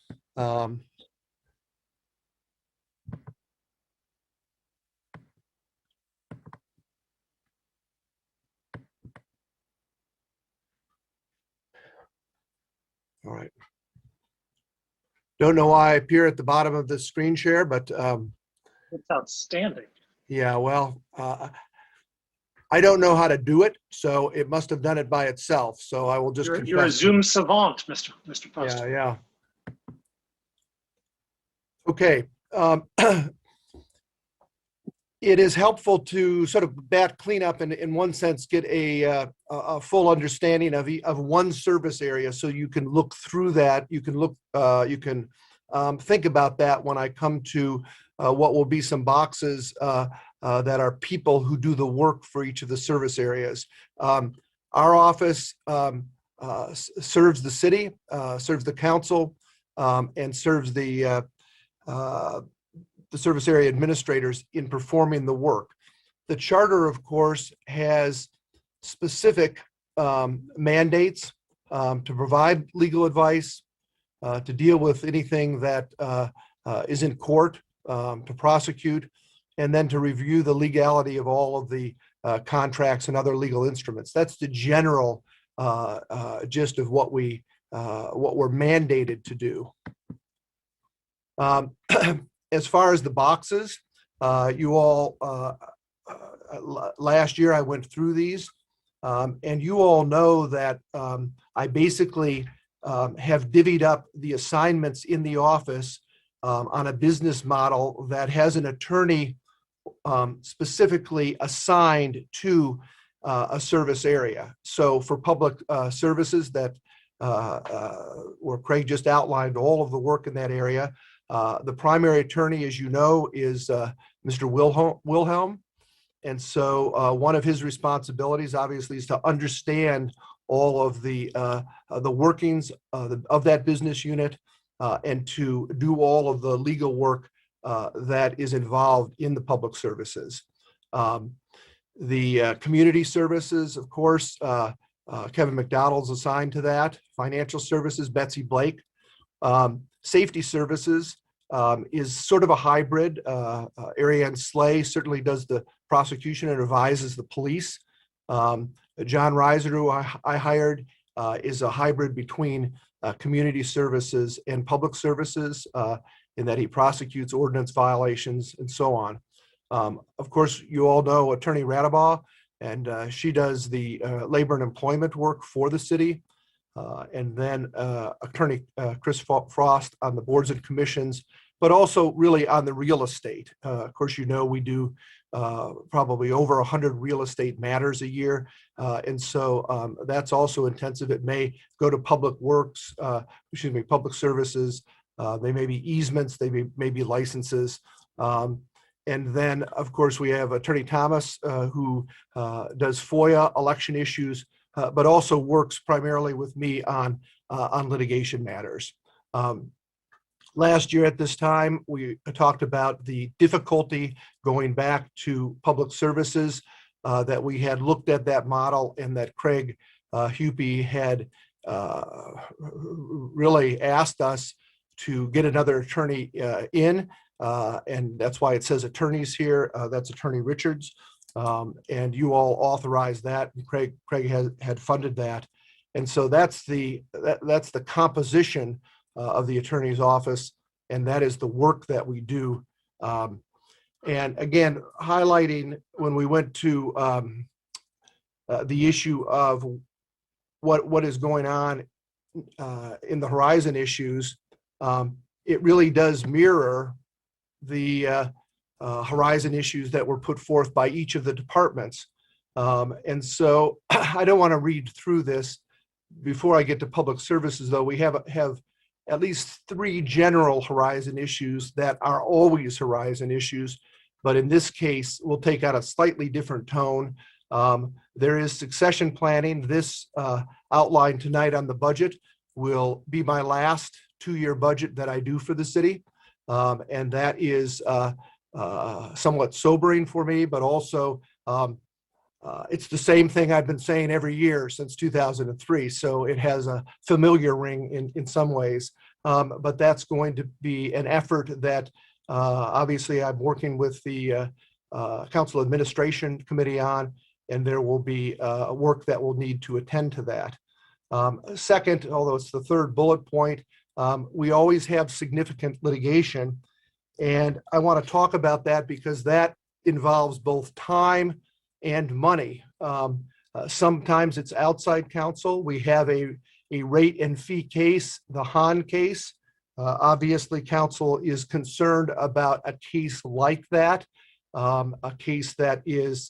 C: All right. Don't know why I appear at the bottom of the screen share, but
A: It's outstanding.
C: yeah, well, I don't know how to do it, so it must have done it by itself. So I will just
A: You're a
C: confess.
A: Zoom savant, Mr. Post.
C: Yeah, yeah. Okay. It is helpful to sort of bat cleanup and in one sense get a full understanding of one service area, so you can look through that. You can look. You can think about that when I come to what will be some boxes that are people who do the work for each of the service areas. Our office serves the city, serves the council, and serves the service area administrators in performing the work. The charter, of course, has specific mandates to provide legal advice, to deal with anything that is in court, to prosecute, and then to review the legality of all of the contracts and other legal instruments. That's the general gist of what we're mandated to do. As far as the boxes, you all, last year I went through these, and you all know that I basically have divvied up the assignments in the office on a business model that has an attorney specifically assigned to a service area. So for public services that where Craig just outlined all of the work in that area, the primary attorney, as you know, is Mr. Wilhelm. And so one of his responsibilities, obviously, is to understand all of the workings of that business unit and to do all of the legal work that is involved in the public services. The community services, of course, Kevin McDonald's assigned to that. Financial services, Betsy Blake. Safety services is sort of a hybrid. Ariane Slay certainly does the prosecution and advises the police. John Reiser, who I hired, is a hybrid between community services and public services in that he prosecutes ordinance violations and so on. Of course, you all know Attorney Radabaugh, and she does the labor and employment work for the city. And then Attorney Chris Frost on the boards and commissions, but also really on the real estate. Of course, you know, we do probably over 100 real estate matters a year. And so that's also intensive. It may go to public works, public services. They may be easements, they may be licenses. And then, of course, we have Attorney Thomas, who does FOIA election issues, but also works primarily with me on litigation matters. Last year at this time, we talked about the difficulty going back to public services, that we had looked at that model and that Craig Hupy had really asked us to get another attorney in. And that's why it says attorneys here. That's Attorney Richards. And you all authorized that. Craig had funded that. And so that's the composition of the attorney's office. And that is the work that we do. And again, highlighting when we went to the issue of what is going on in the horizon issues, it really does mirror the horizon issues that were put forth by each of the departments. And so I don't want to read through this. Before I get to public services, though, we have at least 3 general horizon issues that are always horizon issues, but in this case, we'll take out a slightly different tone. There is succession planning. This outline tonight on the budget will be my last 2-year budget that I do for the city. And that is somewhat sobering for me, but also it's the same thing I've been saying every year since 2003. So it has a familiar ring in some ways, but that's going to be an effort that obviously I'm working with the Council Administration Committee on, and there will be work that will need to attend to that. Second, although it's the 3rd bullet point, we always have significant litigation. And I want to talk about that because that involves both time and money. Sometimes it's outside counsel. We have a rate and fee case, the Hahn case. Obviously, counsel is concerned about a case like that, a case that is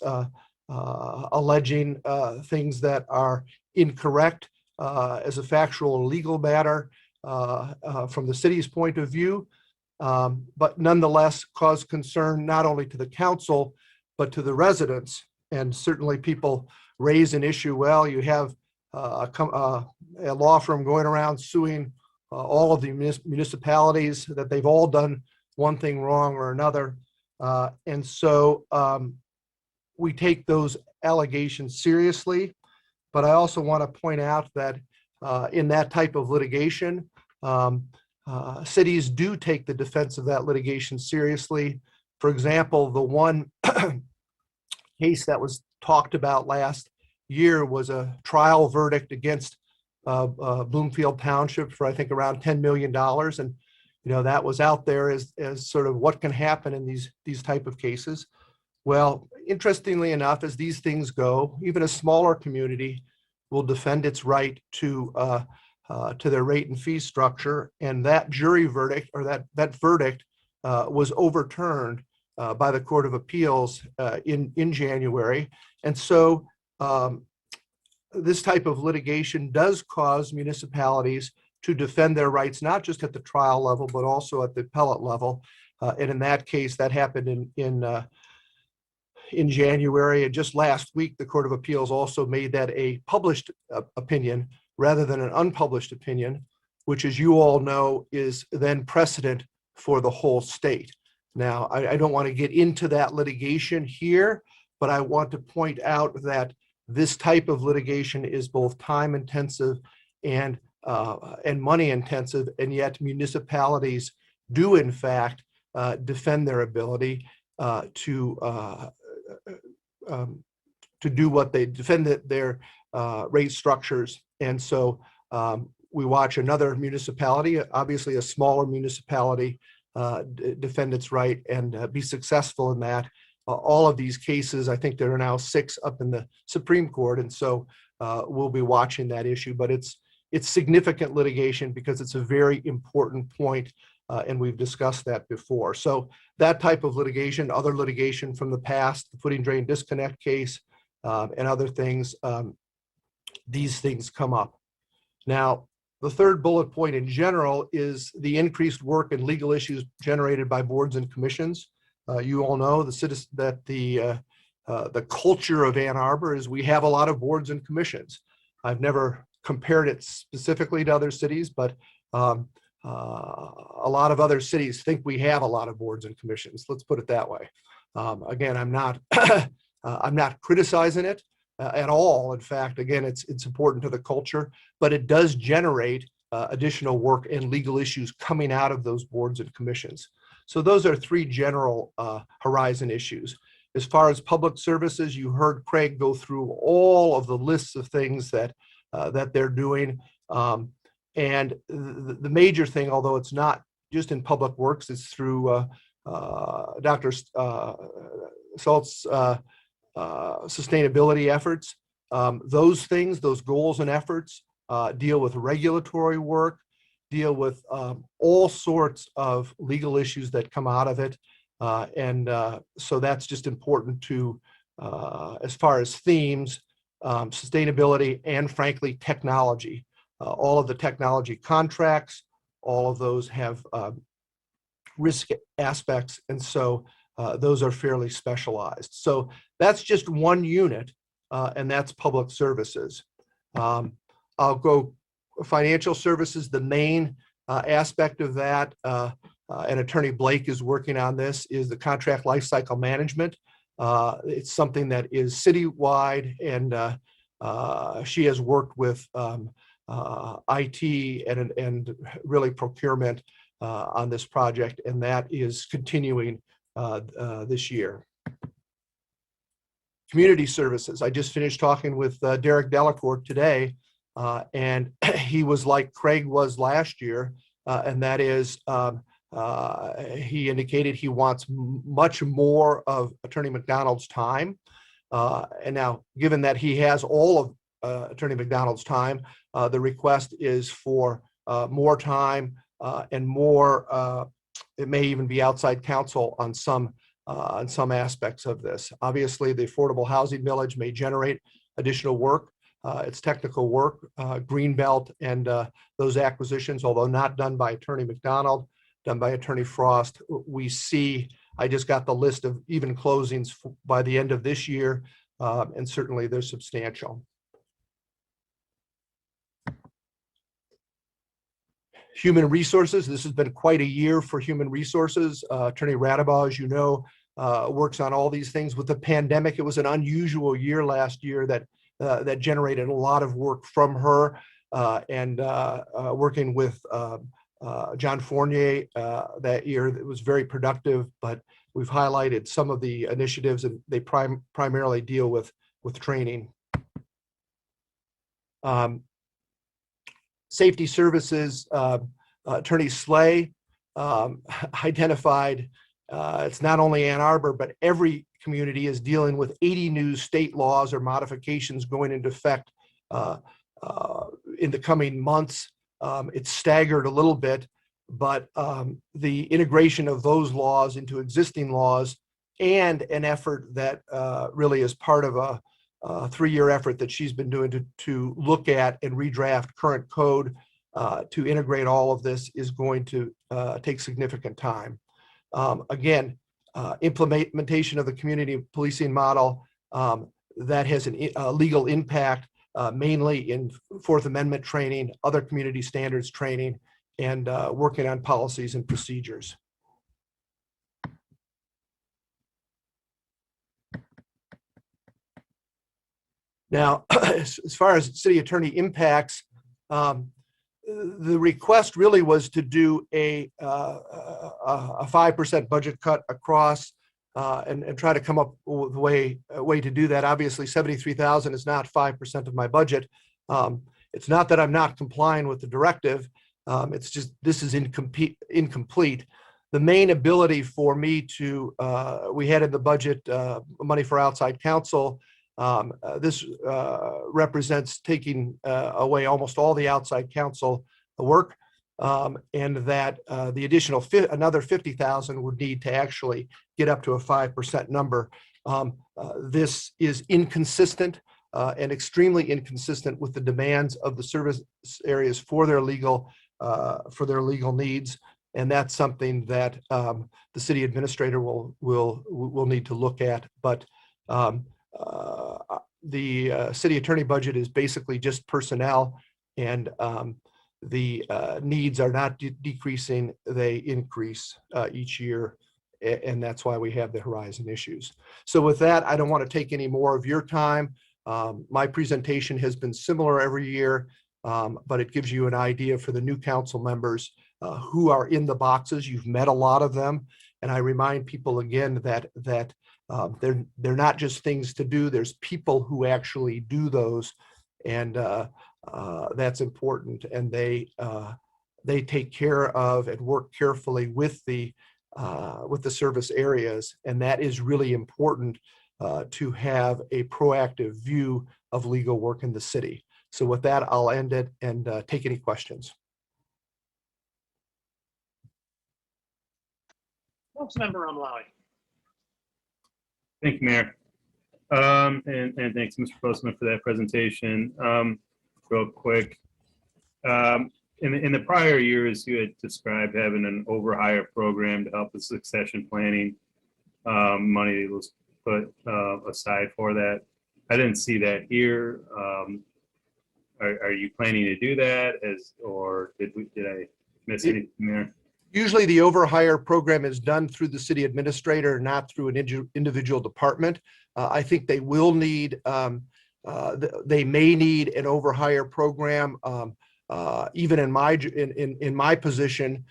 C: alleging things that are incorrect as a factual or legal matter from the city's point of view, but nonetheless cause concern not only to the council, but to the residents. And certainly people raise an issue, well, you have a law firm going around suing all of the municipalities that they've all done one thing wrong or another. And so we take those allegations seriously. But I also want to point out that in that type of litigation, cities do take the defense of that litigation seriously. For example, the one case that was talked about last year was a trial verdict against Bloomfield Township for, I think, around $10 million. And, you know, that was out there as sort of what can happen in these type of cases. Well, interestingly enough, as these things go, even a smaller community will defend its right to their rate and fee structure. And that jury verdict, or that verdict was overturned by the Court of Appeals in January. And so this type of litigation does cause municipalities to defend their rights, not just at the trial level, but also at the appellate level. And in that case, that happened in January. And just last week, the Court of Appeals also made that a published opinion rather than an unpublished opinion, which, as you all know, is then precedent for the whole state. Now, I don't want to get into that litigation here, but I want to point out that this type of litigation is both time intensive and money intensive, and yet municipalities do in fact defend their ability to do what they defend their rate structures. And so we watch another municipality, obviously a smaller municipality, defend its right and be successful in that. all of these cases. I think there are now 6 up in the Supreme Court, and so we'll be watching that issue. But it's significant litigation because it's a very important point, and we've discussed that before. So that type of litigation, other litigation from the past, the footing drain disconnect case, and other things, these things come up. Now, the third bullet point in general is the increased work and legal issues generated by boards and commissions. You all know that the culture of Ann Arbor is we have a lot of boards and commissions. I've never compared it specifically to other cities, but a lot of other cities think we have a lot of boards and commissions. Let's put it that way. Again, I'm not I'm not criticizing it at all. In fact, again, it's important to the culture, but it does generate additional work and legal issues coming out of those boards and commissions. So those are 3 general horizon issues. As far as public services, you heard Craig go through all of the lists of things that they're doing. And the major thing, although it's not just in public works, it's through Dr. Salt's sustainability efforts. Those things, those goals and efforts deal with regulatory work, deal with all sorts of legal issues that come out of it. So that's just important to, as far as themes, sustainability, and frankly, technology. All of the technology contracts, all of those have risk aspects, and so those are fairly specialized. So that's just one unit, and that's public services. I'll go financial services. The main aspect of that, and Attorney Blake is working on this, is the contract lifecycle management. It's something that is citywide, and she has worked with IT and really procurement on this project, and that is continuing this year. Community services. I just finished talking with Derek Delacourt today, and he was like Craig was last year, and that is he indicated he wants much more of Attorney McDonald's time. And now, given that he has all of Attorney McDonald's time, the request is for more time and more. It may even be outside counsel on some aspects of this. Obviously, the affordable housing millage may generate additional work. It's technical work, Greenbelt, and those acquisitions, although not done by Attorney McDonald, done by Attorney Frost. We see, I just got the list of even closings by the end of this year, and certainly they're substantial. Human resources. This has been quite a year for human resources. Attorney Radabaugh, as you know, works on all these things. With the pandemic, it was an unusual year last year that generated a lot of work from her, and working with John Fournier that year. It was very productive, but we've highlighted some of the initiatives, and they primarily deal with training. Safety services, Attorney Slay identified, it's not only Ann Arbor, but every community is dealing with 80 new state laws or modifications going into effect in the coming months. It's staggered a little bit, but the integration of those laws into existing laws, and an effort that really is part of a 3-year effort that she's been doing to look at and redraft current code to integrate all of this, is going to take significant time. Again, implementation of the community policing model that has a legal impact, mainly in Fourth Amendment training, other community standards training, and working on policies and procedures. Now, as far as city attorney impacts, the request really was to do a 5% budget cut across, and try to come up with a way to do that. Obviously, $73,000 is not 5% of my budget. It's not that I'm not complying with the directive. It's just this is incomplete. the main ability for me to, we had in the budget money for outside counsel. This represents taking away almost all the outside counsel work, and that the additional another 50,000 would need to actually get up to a 5% number. This is inconsistent and extremely inconsistent with the demands of the service areas for their legal needs. And that's something that the city administrator will need to look at. But the city attorney budget is basically just personnel, and the needs are not decreasing, they increase each year. And that's why we have the horizon issues. So with that, I don't want to take any more of your time. My presentation has been similar every year, but it gives you an idea for the new council members who are in the boxes. You've met a lot of them. And I remind people again that they're not just things to do. There's people who actually do those. And that's important. And they take care of and work carefully with the service areas. And that is really important to have a proactive view of legal work in the city. So with that, I'll end it and take any questions.
A: Councilmember Umlaui.
H: Thank you, Mayor. And thanks, Mr. Postman, for that presentation. Real quick. In the prior years, you had described having an overhire program to help with succession planning. Money was put aside for that. I didn't see that here. Are you planning to do that, or did I miss anything there?
C: Usually the overhire program is done through the city administrator, not through an individual department. I think they will need, they may need an overhire program, even in my position,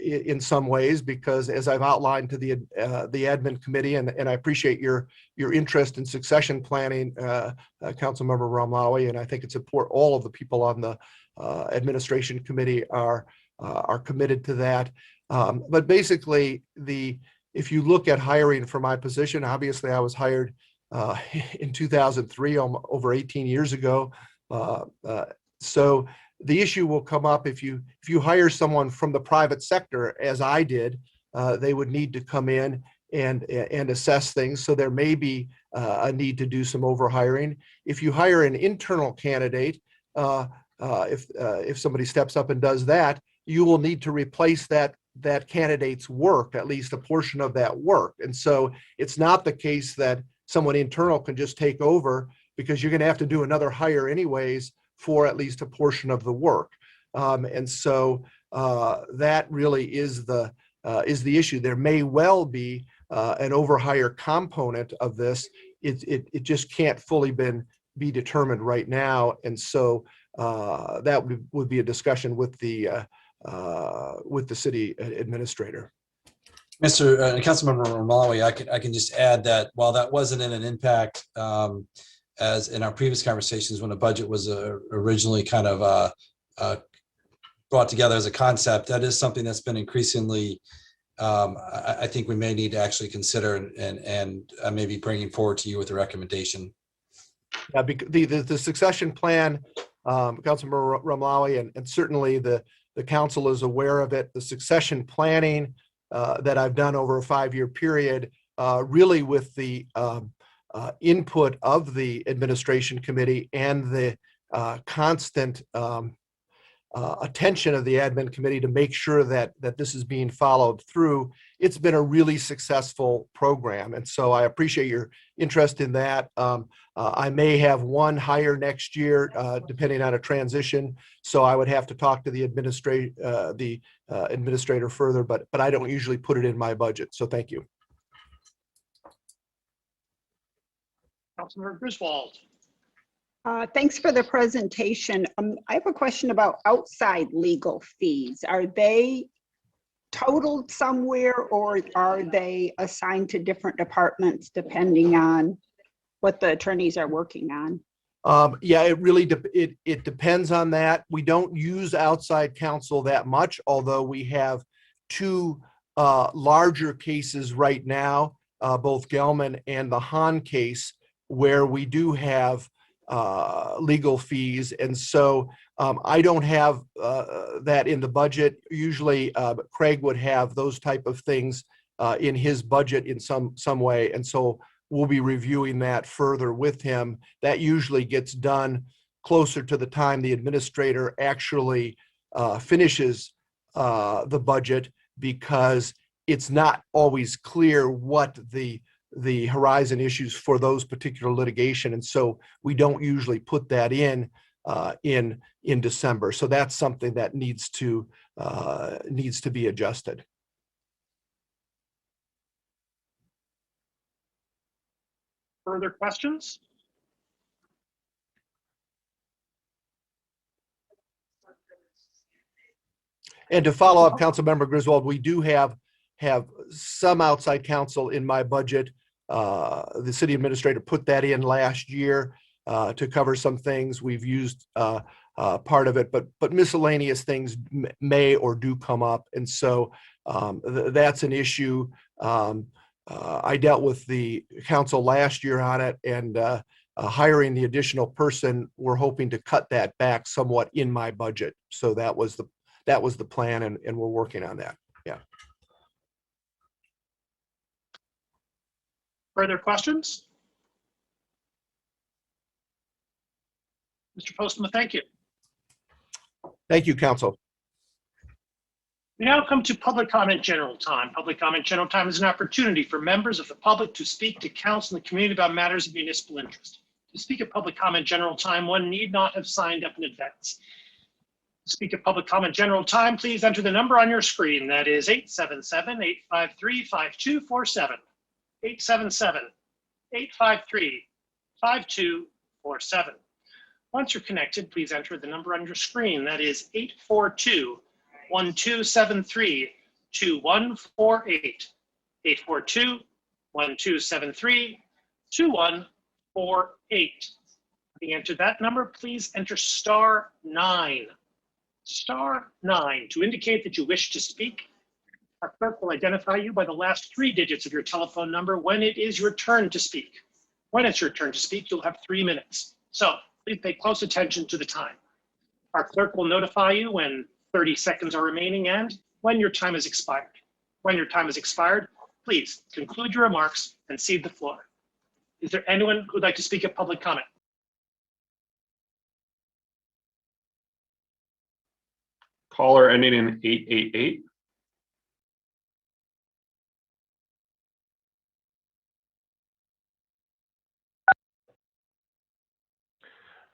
C: in some ways, because as I've outlined to the admin committee, and I appreciate your interest in succession planning, Councilmember Umlaui, and I think it's important all of the people on the administration committee are committed to that. But basically, if you look at hiring for my position, obviously I was hired in 2003, over 18 years ago. So the issue will come up if you hire someone from the private sector, as I did, they would need to come in and assess things. So there may be a need to do some overhiring. If you hire an internal candidate, if somebody steps up and does that, you will need to replace that candidate's work, at least a portion of that work. And so it's not the case that someone internal can just take over, because you're going to have to do another hire anyways for at least a portion of the work. And so that really is the issue. There may well be an overhire component of this. It just can't fully be determined right now. And so that would be a discussion with the city administrator.
B: Mr. Councilmember Umlaui, I can just add that while that wasn't an impact as in our previous conversations when the budget was originally kind of brought together as a concept, that is something that's been increasingly, I think we may need to actually consider and maybe bringing forward to you with a recommendation.
C: Yeah, the succession plan, Councilmember Umlaui, and certainly the council is aware of it. The succession planning that I've done over a 5-year period, really with the input of the administration committee and the constant attention of the admin committee to make sure that this is being followed through. It's been a really successful program. And so I appreciate your interest in that. I may have one hire next year, depending on a transition. So I would have to talk to the administrator further, but I don't usually put it in my budget. So thank you.
A: Councilmember Griswold.
G: Thanks for the presentation. I have a question about outside legal fees. Are they totaled somewhere, or are they assigned to different departments depending on what the attorneys are working on?
C: Yeah, it really it depends on that. We don't use outside counsel that much, although we have 2 larger cases right now, both Gelman and the Hahn case, where we do have legal fees. And so I don't have that in the budget. Usually Craig would have those type of things in his budget in some way. And so we'll be reviewing that further with him. That usually gets done closer to the time the administrator actually finishes the budget, because it's not always clear what the horizon issues for those particular litigation. And so we don't usually put that in December. So that's something that needs to be adjusted.
A: Further questions?
C: And to follow up, Councilmember Griswold, we do have some outside counsel in my budget. The city administrator put that in last year to cover some things. We've used part of it, but miscellaneous things may or do come up. And so that's an issue. I dealt with the council last year on it, and hiring the additional person, we're hoping to cut that back somewhat in my budget. So that was the plan, and we're working on that. Yeah.
A: Further questions? Mr. Postma, thank you.
C: Thank you, council.
A: We now come to public comment general time. Public comment general time is an opportunity for members of the public to speak to council and the community about matters of municipal interest. To speak at public comment general time, one need not have signed up in advance. To speak at public comment general time, please enter the number on your screen. That is 877-853-5247. 877-853-5247. Once you're connected, please enter the number on your screen. That is 842-1273-2148. 842-1273-2148. Having entered that number, please enter *9. *9 to indicate that you wish to speak. Our clerk will identify you by the last 3 digits of your telephone number when it is your turn to speak. When it's your turn to speak, you'll have 3 minutes. So please pay close attention to the time. Our clerk will notify you when 30 seconds are remaining and when your time has expired. When your time has expired, please conclude your remarks and cede the floor. Is there anyone who would like to speak at public comment?
K: Caller ending in 888.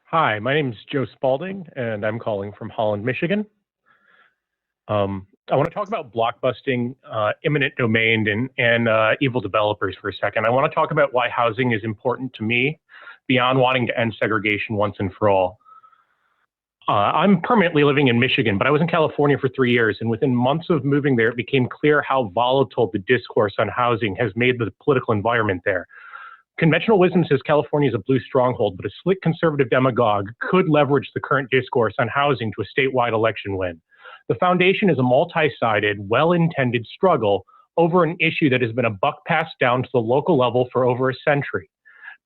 L: Hi, my name is Joe Spalding, and I'm calling from Holland, Michigan. I want to talk about blockbusting, eminent domain, and evil developers for a second. I want to talk about why housing is important to me beyond wanting to end segregation once and for all. I'm permanently living in Michigan, but I was in California for 3 years, and within months of moving there, it became clear how volatile the discourse on housing has made the political environment there. Conventional wisdom says California is a blue stronghold, but a slick conservative demagogue could leverage the current discourse on housing to a statewide election win. The foundation is a multi-sided, well-intended struggle over an issue that has been a buck passed down to the local level for over a century.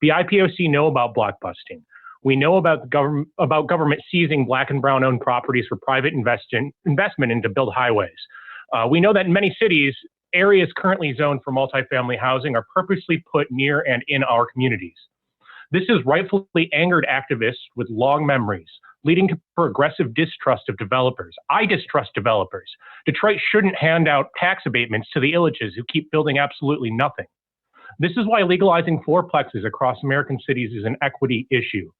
L: The IPOC know about blockbusting. We know about government seizing Black and brown owned properties for private investment and to build highways. We know that in many cities, areas currently zoned for multifamily housing are purposely put near and in our communities. This has rightfully angered activists with long memories, leading to progressive distrust of developers. I distrust developers. Detroit shouldn't hand out tax abatements to the illiches who keep building absolutely nothing. This is why legalizing fourplexes across American cities is an equity issue.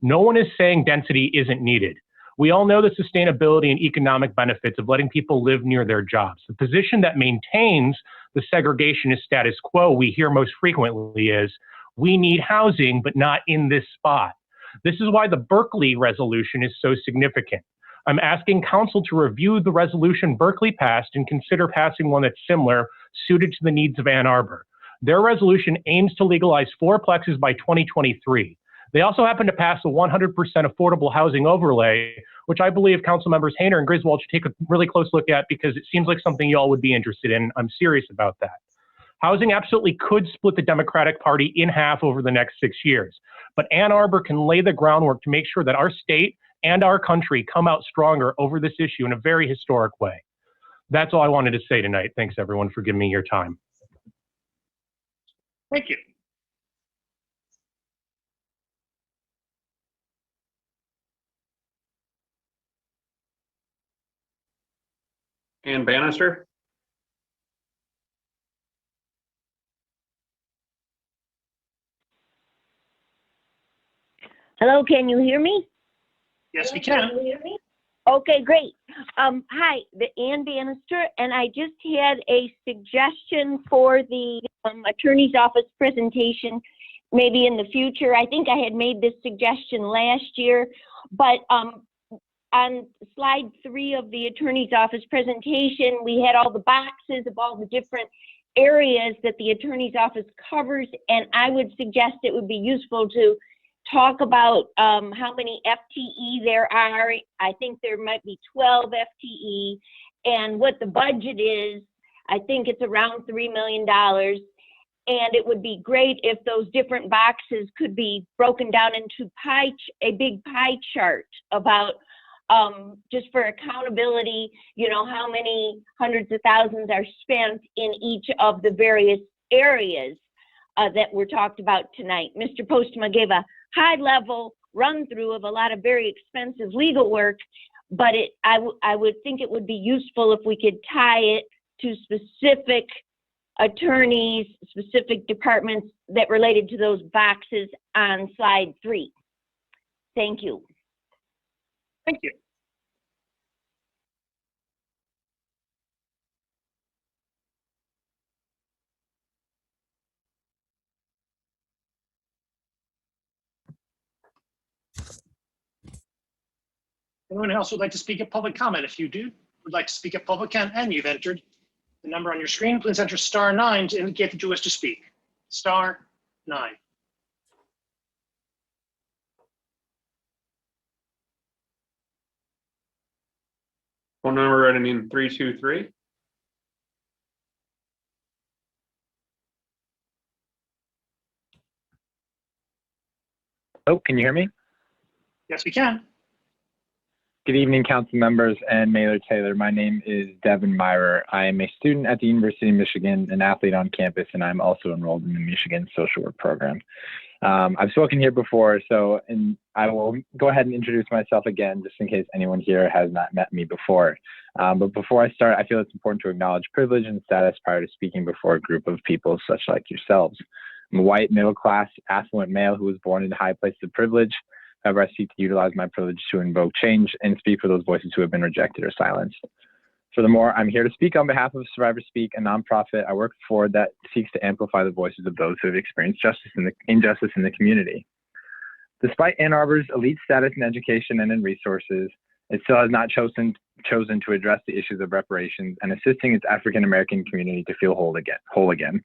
L: No one is saying density isn't needed. We all know the sustainability and economic benefits of letting people live near their jobs. The position that maintains the segregationist status quo we hear most frequently is, we need housing, but not in this spot. This is why the Berkeley resolution is so significant. I'm asking council to review the resolution Berkeley passed and consider passing one that's similar, suited to the needs of Ann Arbor. Their resolution aims to legalize fourplexes by 2023. They also happen to pass a 100% affordable housing overlay, which I believe council members Hayner and Griswold should take a really close look at because it seems like something y'all would be interested in. I'm serious about that. Housing absolutely could split the Democratic Party in half over the next 6 years, but Ann Arbor can lay the groundwork to make sure that our state and our country come out stronger over this issue in a very historic way. That's all I wanted to say tonight. Thanks everyone for giving me your time.
A: Thank you.
K: Ann Bannister?
M: Hello, can you hear me?
A: Yes, we can.
M: Okay, great. Hi, Ann Bannister, and I just had a suggestion for the attorney's office presentation, maybe in the future. I think I had made this suggestion last year, but on slide 3 of the attorney's office presentation, we had all the boxes of all the different areas that the attorney's office covers, and I would suggest it would be useful to talk about how many FTE there are. I think there might be 12 FTE, and what the budget is. I think it's around $3 million. And it would be great if those different boxes could be broken down into a big pie chart about just for accountability, you know, how many hundreds of thousands are spent in each of the various areas that were talked about tonight. Mr. Postma gave a high-level run-through of a lot of very expensive legal work, but I would think it would be useful if we could tie it to specific attorneys, specific departments that related to those boxes on slide 3. Thank you.
A: Thank you. Anyone else would like to speak at public comment? If you would like to speak at public comment and you've entered the number on your screen, please enter *9 to indicate that you wish to speak. *9.
K: Phone number ending in 323.
N: Oh, can you hear me?
A: Yes, we can.
N: Good evening, council members and Mayor Taylor. My name is Devin Myrer. I am a student at the University of Michigan, an athlete on campus, and I'm also enrolled in the Michigan Social Work Program. I've spoken here before, and I will go ahead and introduce myself again, just in case anyone here has not met me before. But before I start, I feel it's important to acknowledge privilege and status prior to speaking before a group of people such like yourselves. I'm a white, middle-class, affluent male who was born in high places of privilege. However, I seek to utilize my privilege to invoke change and speak for those voices who have been rejected or silenced. Furthermore, I'm here to speak on behalf of Survivor Speak, a nonprofit I work for that seeks to amplify the voices of those who have experienced injustice in the community. Despite Ann Arbor's elite status in education and in resources, it still has not chosen to address the issues of reparations and assisting its African-American community to feel whole again.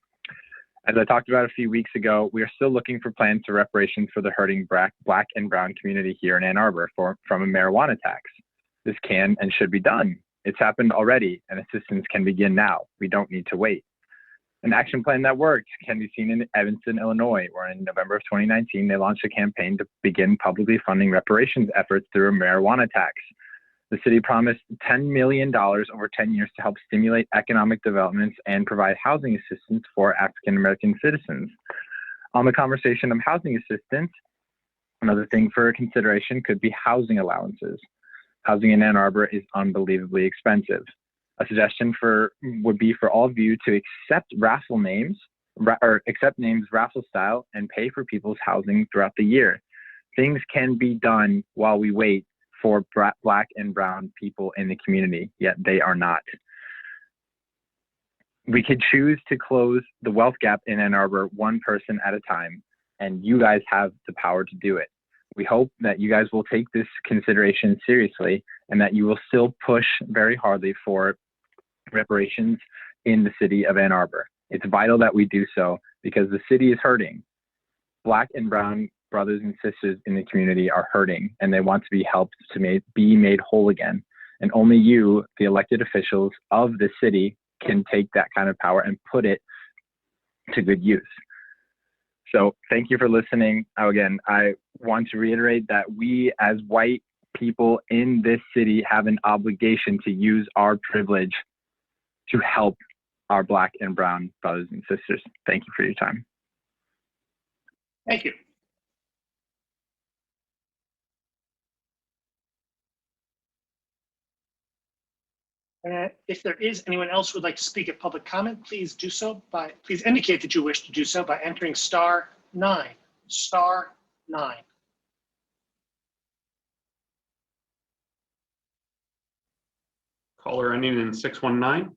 N: As I talked about a few weeks ago, we are still looking for plans for reparations for the hurting Black and Brown community here in Ann Arbor from a marijuana tax. This can and should be done. It's happened already, and assistance can begin now. We don't need to wait. An action plan that worked can be seen in Evanston, Illinois, where in November of 2019, they launched a campaign to begin publicly funding reparations efforts through a marijuana tax. The city promised $10 million over 10 years to help stimulate economic developments and provide housing assistance for African-American citizens. On the conversation of housing assistance, another thing for consideration could be housing allowances. Housing in Ann Arbor is unbelievably expensive. A suggestion would be for all of you to accept raffle names, accept names raffle style, and pay for people's housing throughout the year. Things can be done while we wait for Black and Brown people in the community, yet they are not. We could choose to close the wealth gap in Ann Arbor one person at a time, and you guys have the power to do it. We hope that you guys will take this consideration seriously and that you will still push very hardly for reparations in the city of Ann Arbor. It's vital that we do so because the city is hurting. Black and Brown brothers and sisters in the community are hurting and they want to be helped to be made whole again. And only you, the elected officials of the city, can take that kind of power and put it to good use. So thank you for listening. Again, I want to reiterate that we as white people in this city have an obligation to use our privilege to help our Black and brown brothers and sisters. Thank you for your time.
A: Thank you. If there is anyone else who would like to speak at public comment, please do so please indicate that you wish to do so by entering *9, *9.
K: Caller ending in 619.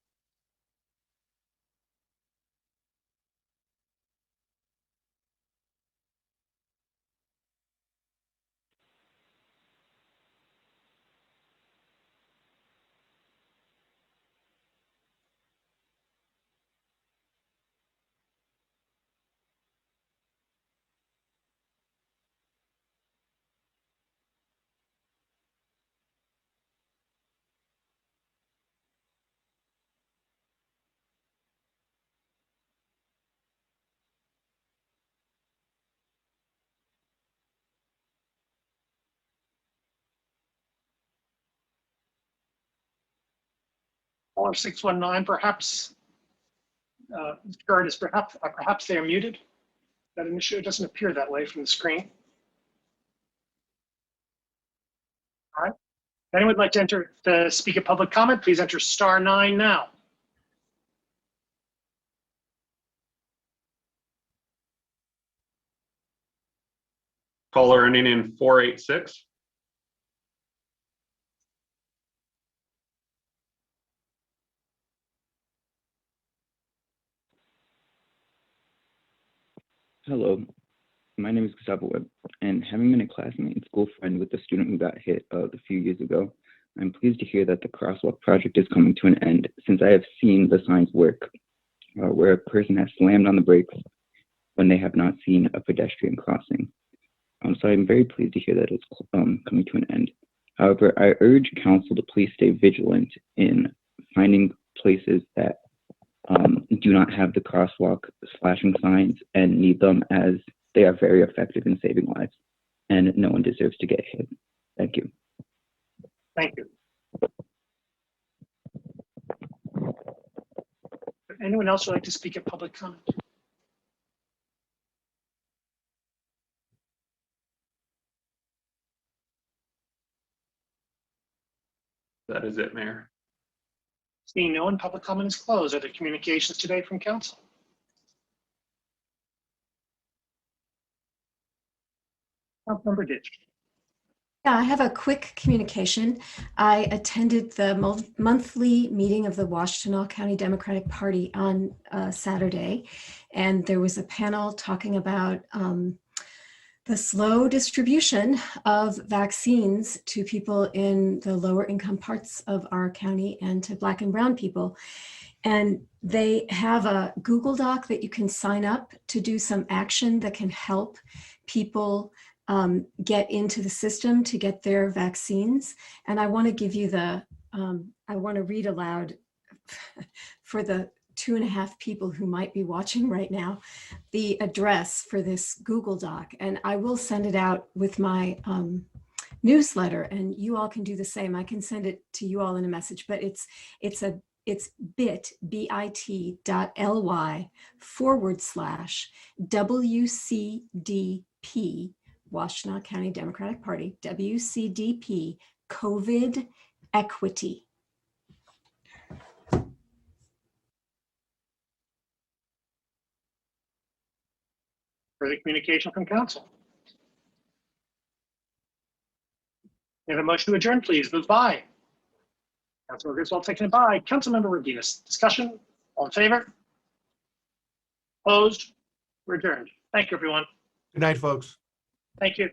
A: Caller 619, perhaps, Curtis, perhaps they are muted. Is that an issue? It doesn't appear that way from the screen. All right. If anyone would like to speak at public comment, please enter *9 now.
K: Caller ending in 486.
O: Hello, my name is Gustavo Webb, and having been a classmate and school friend with the student who got hit a few years ago, I'm pleased to hear that the crosswalk project is coming to an end, since I have seen the signs work, where a person has slammed on the brakes when they have not seen a pedestrian crossing. So I'm very pleased to hear that it's coming to an end. However, I urge council to please stay vigilant in finding places that do not have the crosswalk flashing signs and need them, as they are very effective in saving lives and no one deserves to get hit. Thank you.
A: Thank you. Anyone else would like to speak at public comment?
K: That is it, Mayor.
A: Seeing no one, public comment is closed. Are there communications today from council? Councilmember Ditch.
F: Yeah, I have a quick communication. I attended the monthly meeting of the Washtenaw County Democratic Party on Saturday, and there was a panel talking about the slow distribution of vaccines to people in the lower income parts of our county and to Black and brown people. And they have a Google Doc that you can sign up to do some action that can help people get into the system to get their vaccines. And I want to give you I want to read aloud for the 2.5 people who might be watching right now, the address for this Google Doc. And I will send it out with my newsletter, and you all can do the same. I can send it to you all in a message, but it's bit.ly/WCDP, Washtenaw County Democratic Party, WCDP, COVID equity.
A: Further communication from council. We have a motion to adjourn, please. Moved by Councilmember Griswold, seconded by Councilmember Rodinas. Discussion, all in favor? Opposed? We're adjourned. Thank you, everyone.
C: Good night, folks.
A: Thank you.